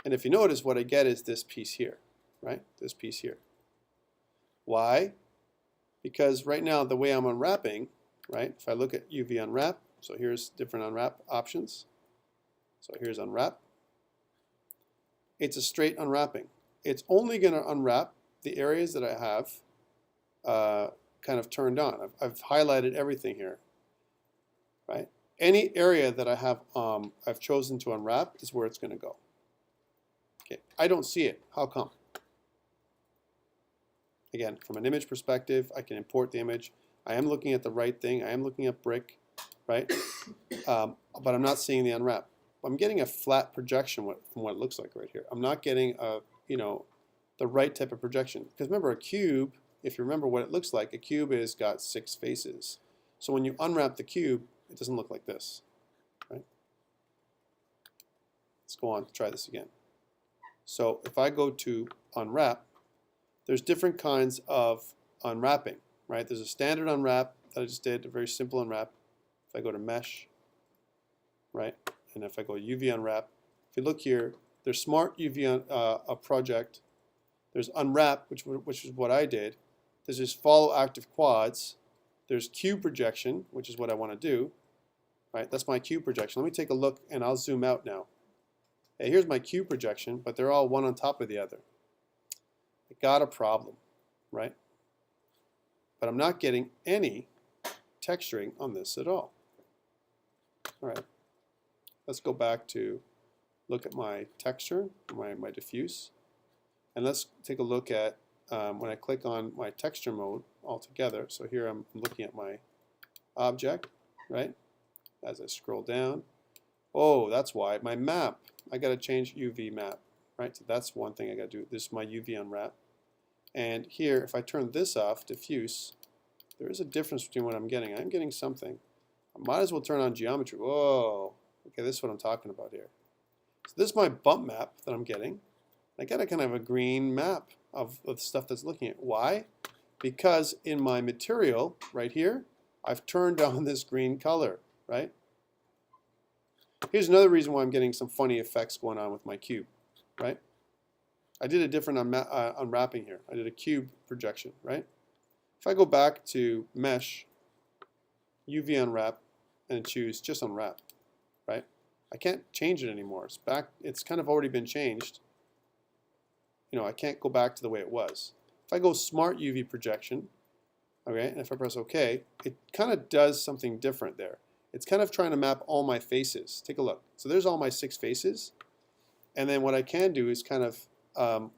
And if you notice, what I get is this piece here, right? This piece here. Why? Because right now the way I'm unwrapping, right? If I look at UV unwrap, so here's different unwrap options. So here's unwrap. It's a straight unwrapping. It's only going to unwrap the areas that I have kind of turned on. I've highlighted everything here, right? Any area that I have I've chosen to unwrap is where it's going to go. Okay, I don't see it. How come? Again, from an image perspective, I can import the image. I am looking at the right thing. I am looking at brick, right? But I'm not seeing the unwrap. I'm getting a flat projection from what it looks like right here. I'm not getting the right type of projection. Because remember, a cube, if you remember what it looks like, a cube has got 6 faces. So when you unwrap the cube, it doesn't look like this, right? Let's go on, try this again. So if I go to unwrap, there's different kinds of unwrapping, right? There's a standard unwrap that I just did, a very simple unwrap. If I go to mesh, right? And if I go UV unwrap, if you look here, there's smart UV project. There's unwrap, which is what I did. There's this follow active quads. There's cube projection, which is what I want to do. Right? That's my cube projection. Let me take a look, and I'll zoom out now. Hey, here's my cube projection, but they're all one on top of the other. I got a problem, right? But I'm not getting any texturing on this at all. All right. Let's go back to look at my texture, my diffuse. And let's take a look at when I click on my texture mode altogether. So here I'm looking at my object, right? As I scroll down. Oh, that's why. My map. I got to change UV map, right? So that's one thing I got to do. This is my UV unwrap. And here, if I turn this off, diffuse, there is a difference between what I'm getting. I'm getting something. I might as well turn on geometry. Whoa. Okay, this is what I'm talking about here. So this is my bump map that I'm getting. I get a kind of a green map of stuff that's looking at. Why? Because in my material right here, I've turned on this green color, right? Here's another reason why I'm getting some funny effects going on with my cube, right? I did a different unwrapping here. I did a cube projection, right? If I go back to Mesh, UV Unwrap, and choose just Unwrap, right? I can't change it anymore. It's back. It's kind of already been changed. You know, I can't go back to the way it was. If I go Smart UV Projection, okay, and if I press OK, it kind of does something different there. It's kind of trying to map all my faces. Take a look. So there's all my 6 faces. And then what I can do is kind of,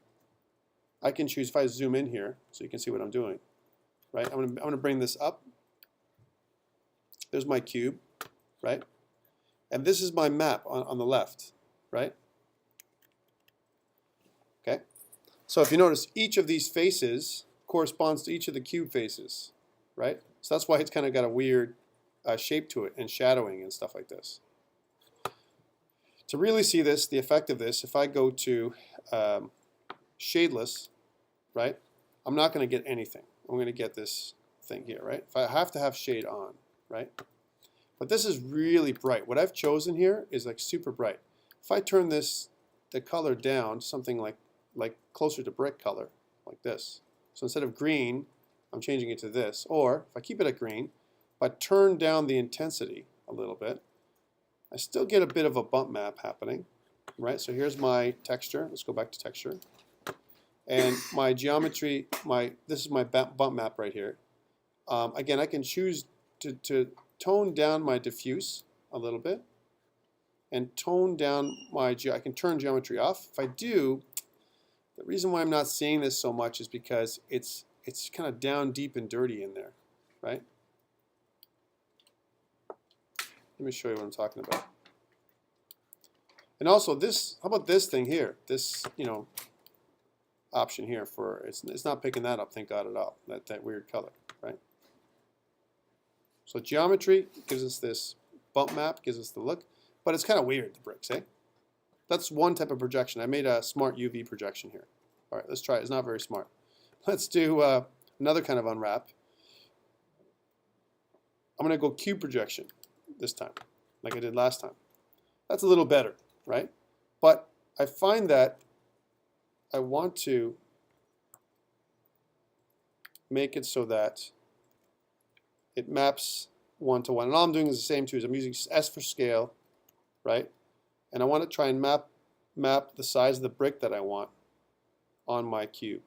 I can choose, if I zoom in here, so you can see what I'm doing, right? I'm gonna bring this up. There's my cube, right? And this is my map on the left, right? Okay. So if you notice, each of these faces corresponds to each of the cube faces, right? So that's why it's kind of got a weird shape to it and shadowing and stuff like this. To really see this, the effect of this, if I go to shadeless, right, I'm not going to get anything. I'm going to get this thing here, right? If I have to have shade on, right? But this is really bright. What I've chosen here is like super bright. If I turn this, the color down, something like closer to brick color, like this. So instead of green, I'm changing it to this. Or if I keep it at green, if I turn down the intensity a little bit, I still get a bit of a bump map happening, right? So here's my texture. Let's go back to texture. And my geometry, this is my bump map right here. Again, I can choose to tone down my diffuse a little bit and tone down my, I can turn geometry off. If I do, the reason why I'm not seeing this so much is because it's kind of down deep and dirty in there, right? Let me show you what I'm talking about. And also this, how about this thing here? This, you know, option here for, it's not picking that up, thank God at all, that weird color, right? So geometry gives us this bump map, gives us the look, but it's kind of weird, the bricks, eh? That's one type of projection. I made a smart UV projection here. All right, let's try it. It's not very smart. Let's do another kind of unwrap. I'm going to go cube projection this time, like I did last time. That's a little better, right? But I find that I want to make it so that it maps one-to-one. And all I'm doing is the same too. I'm using S for scale, right? And I want to try and map the size of the brick that I want on my cube.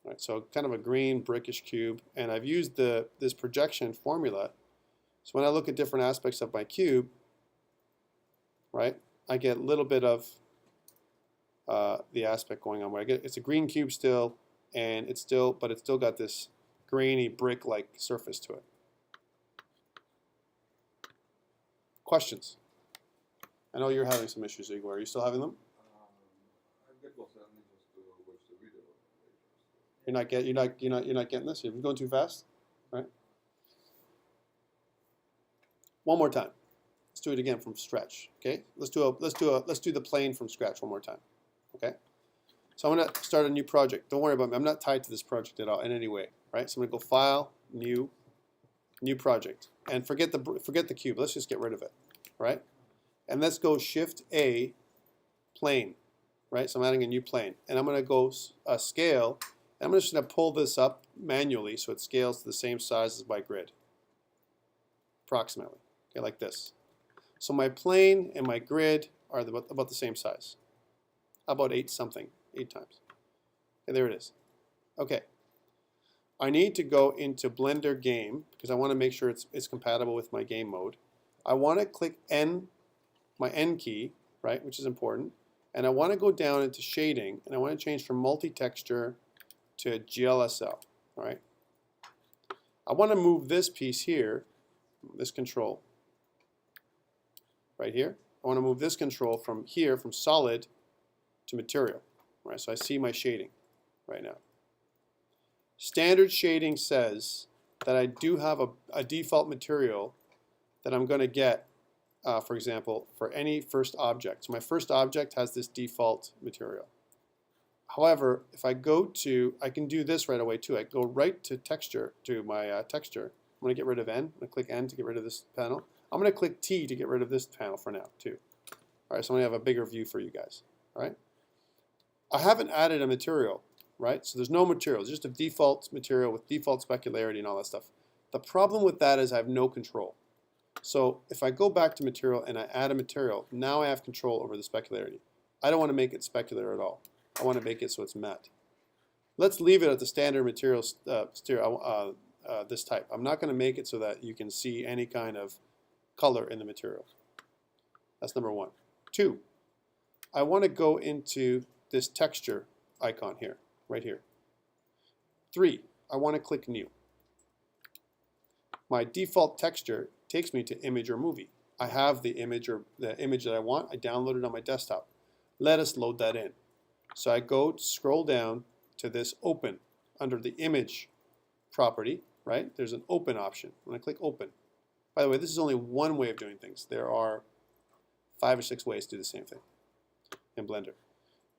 All right, so kind of a green brickish cube, and I've used this projection formula. So when I look at different aspects of my cube, right, I get a little bit of the aspect going on where I get it's a green cube still, and it's still got this grainy brick-like surface to it. Questions? I know you're having some issues, Igor. Are you still having them? You're not getting this. You're going too fast, right? One more time. Let's do it again from scratch. Okay. Let's do the plane from scratch one more time. Okay. So I'm going to start a new project. Don't worry about me. I'm not tied to this project at all in any way, right? So I'm going to go File, New Project, and forget the cube. Let's just get rid of it, right? And let's go Shift A, Plane, right? So I'm adding a new plane, and I'm going to go Scale. And I'm just going to pull this up manually so it scales to the same size as my grid, approximately, okay, like this. So my plane and my grid are about the same size, about 8 times. Okay, there it is. Okay, I need to go into Blender Game because I want to make sure it's compatible with my game mode. I want to click my N key, right, which is important, and I want to go down into Shading, and I want to change from Multi-Texture to GLSL, all right? I want to move this piece here, this control, right here. I want to move this control from here, from solid to material, right? So I see my shading right now, Standard shading says that I do have a default material that I'm going to get, for example, for any first object. So my first object has this default material. However, if I go to, I can do this right away too. I go right to texture, to my texture. I'm going to get rid of N. I'm going to click N to get rid of this panel. I'm going to click T to get rid of this panel for now too. All right, so I'm going to have a bigger view for you guys. All right. I haven't added a material, right? So there's no material. It's just a default material with default specularity and all that stuff. The problem with that is I have no control. So if I go back to material and I add a material, now I have control over the specularity. I don't want to make it specular at all. I want to make it so it's matte. Let's leave it at the standard material this type. I'm not going to make it so that you can see any kind of color in the material. That's number one. Two, I want to go into this texture icon here, right here. Three, I want to click New. My default texture takes me to image or movie. I have the image that I want. I downloaded it on my desktop. Let us load that in. So I go scroll down to this open under the image property, right? There's an open option. When I click open, by the way, this is only one way of doing things. There are 5 or 6 ways to do the same thing in Blender.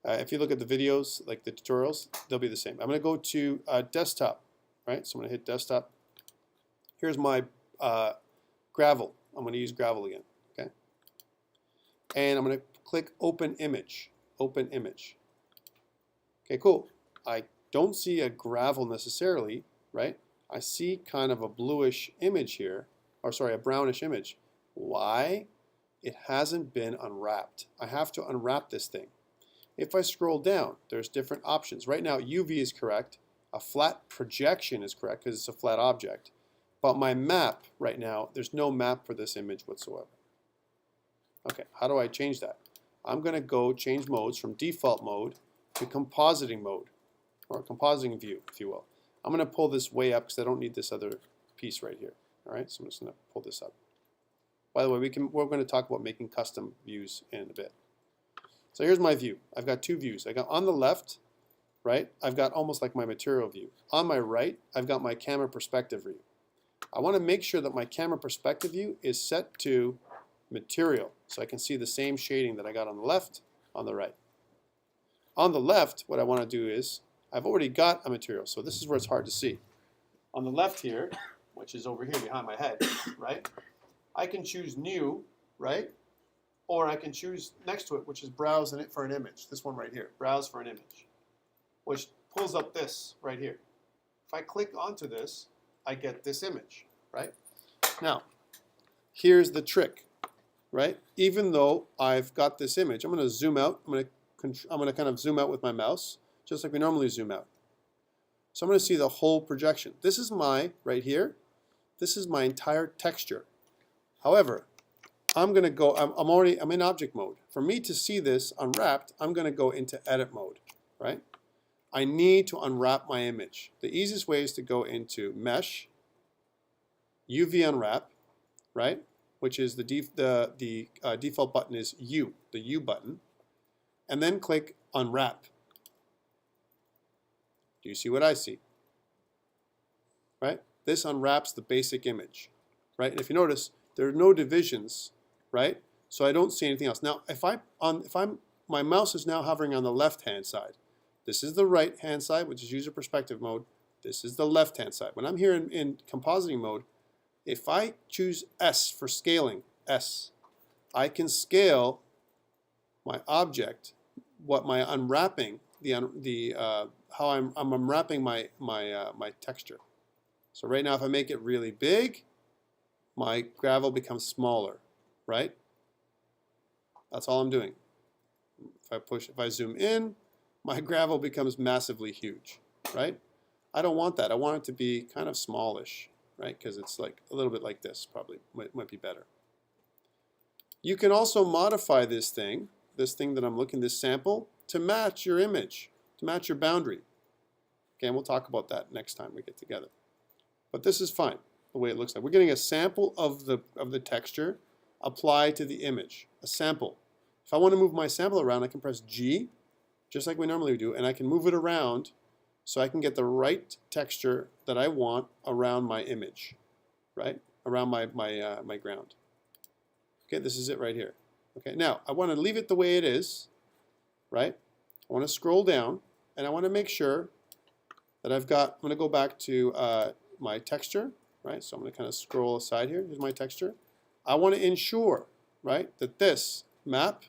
If you look at the videos, like the tutorials, they'll be the same. I'm going to go to desktop, right? So I'm going to hit desktop. Here's my gravel. I'm going to use gravel again, okay? And I'm going to click open image, open image. Okay, cool. I don't see a gravel necessarily, right? I see kind of a bluish image here, or sorry, a brownish image. Why? It hasn't been unwrapped. I have to unwrap this thing. If I scroll down, there's different options. Right now, UV is correct. A flat projection is correct because it's a flat object. But my map right now, there's no map for this image whatsoever. Okay, how do I change that? I'm going to go change modes from default mode to compositing mode, or compositing view, if you will. I'm going to pull this way up because I don't need this other piece right here. All right, so I'm just going to pull this up. By the way, we're going to talk about making custom views in a bit. So here's my view. I've got 2 views. I got on the left, right, I've got almost like my material view. On my right, I've got my camera perspective view. I want to make sure that my camera perspective view is set to material so I can see the same shading that I got on the left on the right. On the left, what I want to do is, I've already got a material, so this is where it's hard to see. On the left here, which is over here behind my head, right, I can choose new, right, or I can choose next to it, which is browse in it for an image. This one right here, browse for an image, which pulls up this right here. If I click onto this, I get this image, right? Now, here's the trick, right? Even though I've got this image, I'm going to zoom out. I'm going to kind of zoom out with my mouse, just like we normally zoom out. So I'm going to see the whole projection. This is my, right here, this is my entire texture. However, I'm going to go, I'm in object mode. For me to see this unwrapped, I'm going to go into edit mode, right? I need to unwrap my image. The easiest way is to go into Mesh, UV Unwrap, right? Which is the default button is U, the U button, and then click Unwrap. Do you see what I see? Right? This unwraps the basic image, right? And if you notice, there are no divisions, right? So I don't see anything else. Now, my mouse is now hovering on the left-hand side. This is the right-hand side, which is user perspective mode. This is the left-hand side. When I'm here in compositing mode, if I choose S for scaling, S, I can scale my object, what my unwrapping, how I'm unwrapping my texture. So right now, if I make it really big, my gravel becomes smaller, right? That's all I'm doing. If I zoom in, my gravel becomes massively huge, right? I don't want that. I want it to be kind of smallish, right? Because it's like a little bit like this, probably might be better. You can also modify this thing that I'm looking, this sample, to match your image, to match your boundary. Okay, and we'll talk about that next time we get together. But this is fine, the way it looks like. We're getting a sample of the texture applied to the image, a sample. If I want to move my sample around, I can press G, just like we normally do, and I can move it around so I can get the right texture that I want around my image, right? Around my ground. Okay, this is it right here. Okay, now I want to leave it the way it is, right? I want to scroll down, and I want to make sure that I'm going to go back to my texture, right? So I'm going to kind of scroll aside here. Here's my texture. I want to ensure, right, that this map,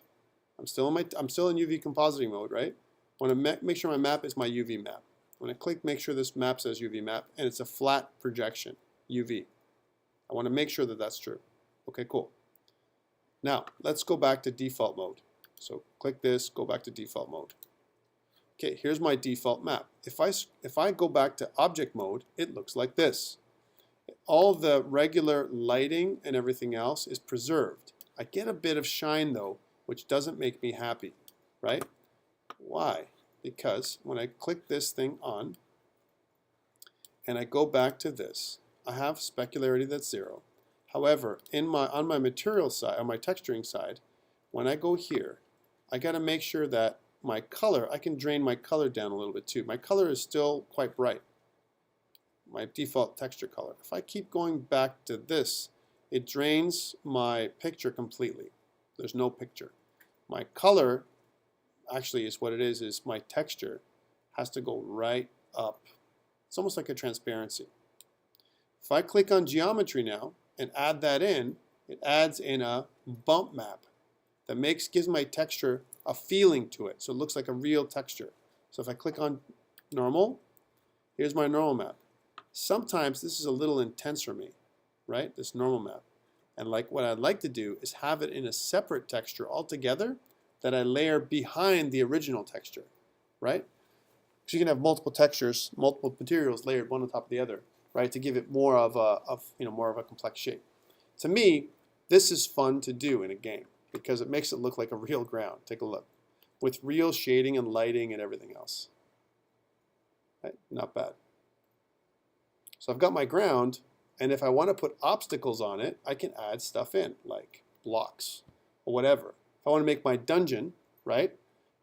I'm still in UV compositing mode, right? I want to make sure my map is my UV map. I'm going to click make sure this map says UV map, and it's a flat projection, UV. I want to make sure that that's true. Okay, cool. Now, let's go back to default mode. So click this, go back to default mode. Okay, here's my default map. If I go back to object mode, it looks like this. All the regular lighting and everything else is preserved. I get a bit of shine though, which doesn't make me happy, right? Why? Because when I click this thing on and I go back to this, I have specularity that's 0. However, on my material side, on my texturing side, when I go here, I got to make sure that my color, I can drain my color down a little bit too. My color is still quite bright, my default texture color. If I keep going back to this, it drains my picture completely. There's no picture. My color, actually is what it is my texture has to go right up. It's almost like a transparency. If I click on geometry now and add that in, it adds in a bump map that gives my texture a feeling to it, so it looks like a real texture. So if I click on normal, here's my normal map. Sometimes this is a little intense for me, right? This normal map. And like what I'd like to do is have it in a separate texture altogether that I layer behind the original texture, right? Because you can have multiple textures, multiple materials layered one on top of the other, right? To give it more of a complex shape. To me, this is fun to do in a game because it makes it look like a real ground. Take a look. With real shading and lighting and everything else. Right? Not bad. So I've got my ground, and if I want to put obstacles on it, I can add stuff in, like blocks or whatever. If I want to make my dungeon, right,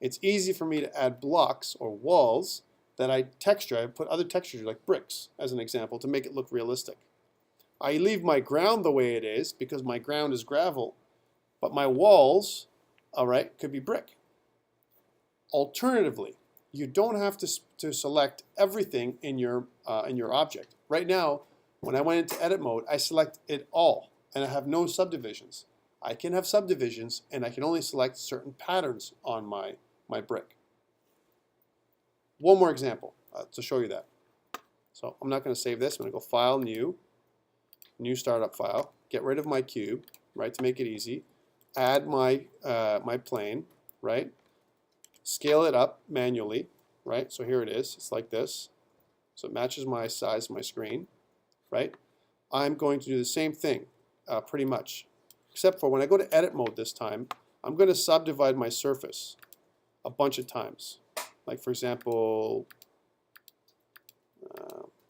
it's easy for me to add blocks or walls that I texture. I put other textures like bricks, as an example, to make it look realistic. I leave my ground the way it is because my ground is gravel, but my walls, all right, could be brick. Alternatively, you don't have to select everything in your object. Right now, when I went into edit mode, I select it all, and I have no subdivisions. I can have subdivisions, and I can only select certain patterns on my brick. One more example to show you that. So I'm not going to save this. I'm going to go File, New Startup File. Get rid of my cube, right, to make it easy. Add my my plane, right? Scale it up manually, right? So here it is. It's like this. So it matches my size of my screen, right? I'm going to do the same thing, pretty much. Except for when I go to edit mode this time, I'm going to subdivide my surface a bunch of times. Like for example,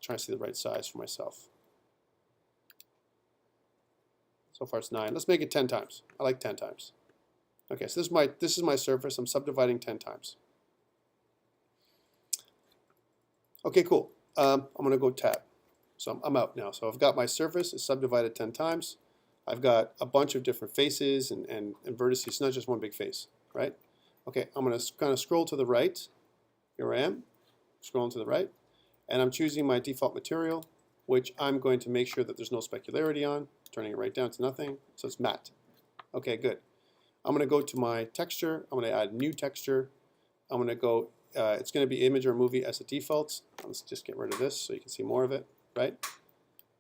trying to see the right size for myself. So far it's 9. Let's make it 10 times. I like 10 times. Okay, so this is my surface. I'm subdividing 10 times. Okay, cool. I'm going to go tab. So I'm out now. So I've got my surface. It's subdivided 10 times. I've got a bunch of different faces and vertices. It's not just one big face, right? Okay, I'm going to kind of scroll to the right. Here I am, scrolling to the right. And I'm choosing my default material, which I'm going to make sure that there's no specularity on, turning it right down to nothing. So it's matte. Okay, good. I'm going to go to my texture. I'm going to add new texture. I'm going to go, it's going to be image or movie as a default. Let's just get rid of this so you can see more of it, right?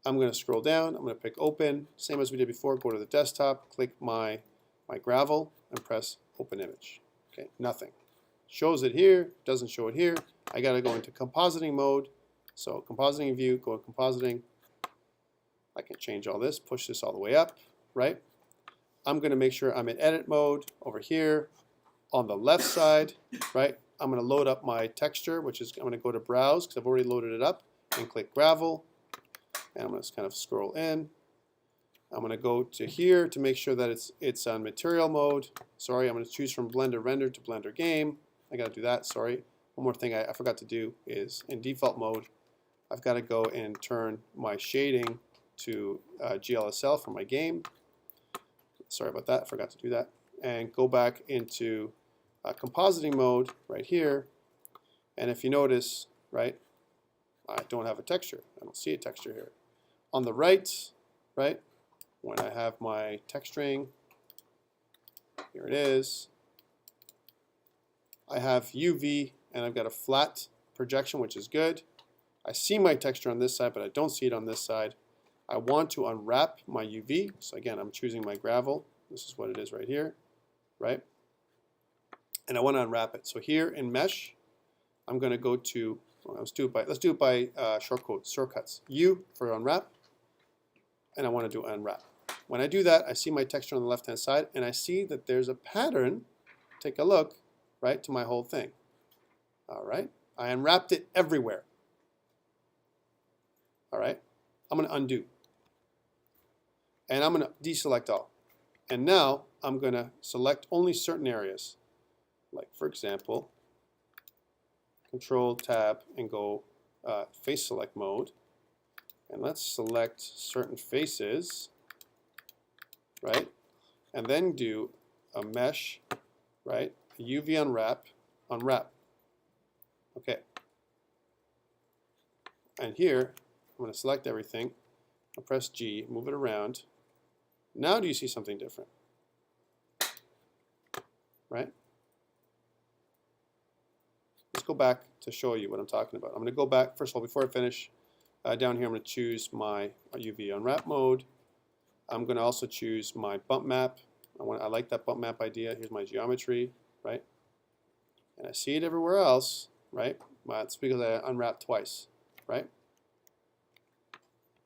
I'm going to scroll down. I'm going to pick open. Same as we did before, go to the desktop, click my gravel, and press open image. Okay, nothing. Shows it here, doesn't show it here. I got to go into compositing mode. So compositing view, go to compositing. I can change all this, push this all the way up, right? I'm going to make sure I'm in edit mode over here on the left side, right? I'm going to load up my texture, which is I'm going to go to browse because I've already loaded it up and click gravel. And I'm going to kind of scroll in. I'm going to go to here to make sure that it's on material mode. Sorry, I'm going to choose from Blender Render to Blender Game. I got to do that, sorry. one more thing I forgot to do is in default mode, I've got to go and turn my shading to GLSL for my game. Sorry about that, I forgot to do that. And go back into compositing mode right here. And if you notice, right, I don't have a texture. I don't see a texture here. On the right, when I have my texturing, here it is, I have UV and I've got a flat projection, which is good. I see my texture on this side, but I don't see it on this side. I want to unwrap my UV. So again, I'm choosing my gravel. This is what it is right here, right? And I want to unwrap it. So here in Mesh, I'm going to go to, well, let's do it by shortcuts. U for unwrap, and I want to do unwrap. When I do that, I see my texture on the left-hand side, and I see that there's a pattern. Take a look, right, to my whole thing. All right, I unwrapped it everywhere. All right, I'm going to undo, and I'm going to deselect all. And now I'm going to select only certain areas, like for example, Control Tab and go face select mode, and let's select certain faces, right? And then do a mesh, right? A UV unwrap. Okay. And here I'm going to select everything. I'll press G, move it around. Now do you see something different? Right? Let's go back to show you what I'm talking about. I'm going to go back, first of all, before I finish, down here I'm going to choose my UV unwrap mode. I'm going to also choose my bump map. I like that bump map idea. Here's my geometry, right? And I see it everywhere else, right? It's because I unwrapped twice, right?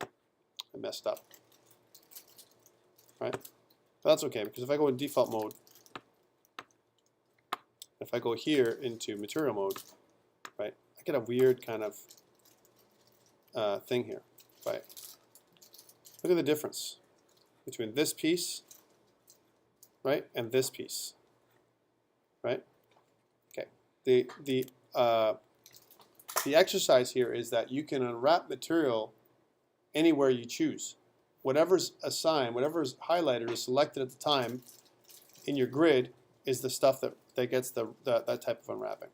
I messed up, right? But that's okay, because if I go in default mode, if I go here into material mode, right, I get a weird kind of thing here, right? Look at the difference between this piece, right, and this piece, right? Okay. The exercise here is that you can unwrap material anywhere you choose. Whatever's assigned, whatever's highlighted or selected at the time in your grid is the stuff that gets that type of unwrapping.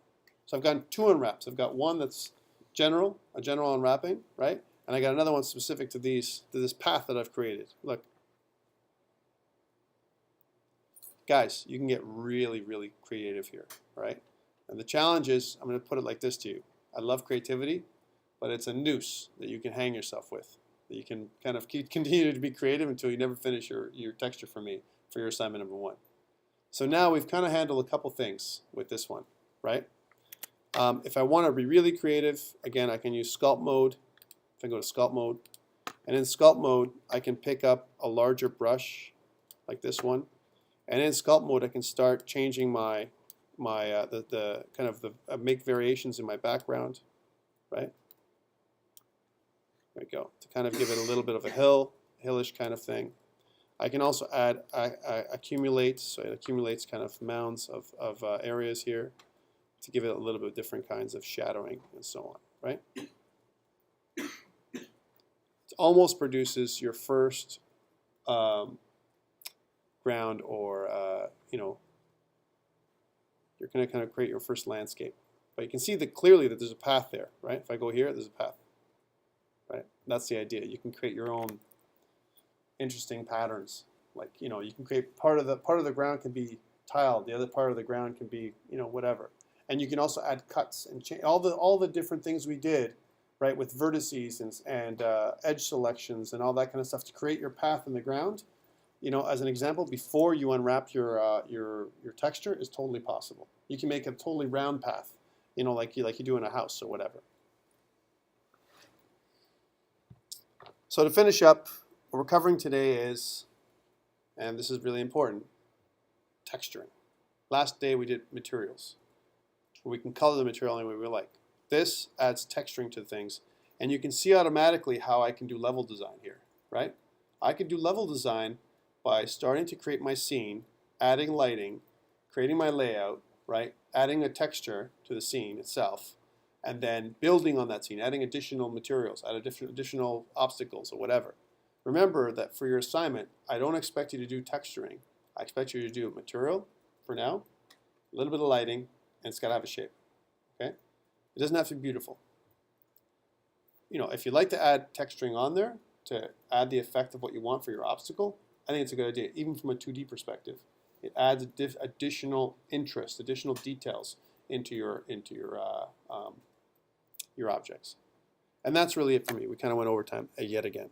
So I've got two unwraps. I've got one that's a general unwrapping, right? And I got another one specific to this path that I've created. Look. Guys, you can get really, really creative here, right? And the challenge is, I'm going to put it like this to you. I love creativity, but it's a noose that you can hang yourself with. That you can kind of continue to be creative until you never finish your texture for your assignment number 1. So now we've kind of handled a couple things with this one, right? If I want to be really creative, again, I can use sculpt mode. If I go to sculpt mode, and in sculpt mode, I can pick up a larger brush like this one. And in sculpt mode, I can start changing make variations in my background, right? There we go, to kind of give it a little bit of a hillish kind of thing. I can also add accumulate, so it accumulates kind of mounds of areas here to give it a little bit different kinds of shadowing and so on, right? It almost produces your first ground, or you're going to kind of create your first landscape. But you can see clearly that there's a path there, right? If I go here, there's a path, right? That's the idea. You can create your own interesting patterns. Like, you can create part of the ground can be tiled, the other part of the ground can be, whatever. And you can also add cuts and change all the different things we did, right, with vertices and edge selections and all that kind of stuff to create your path in the ground. As an example, before you unwrap your texture, is totally possible. You can make a totally round path, like you do in a house or whatever. So to finish up, what we're covering today is, and this is really important, texturing. Last day we did materials. We can color the material any way we like. This adds texturing to things, and you can see automatically how I can do level design here, right? I can do level design by starting to create my scene, adding lighting, creating my layout, right? Adding a texture to the scene itself, and then building on that scene, adding additional materials, add additional obstacles or whatever. Remember that for your assignment, I don't expect you to do texturing. I expect you to do material for now, a little bit of lighting, and it's got to have a shape. Okay? It doesn't have to be beautiful. You know, if you'd like to add texturing on there to add the effect of what you want for your obstacle, I think it's a good idea, even from a 2D perspective. It adds additional interest, additional details into your objects. And that's really it for me. We kind of went over time yet again.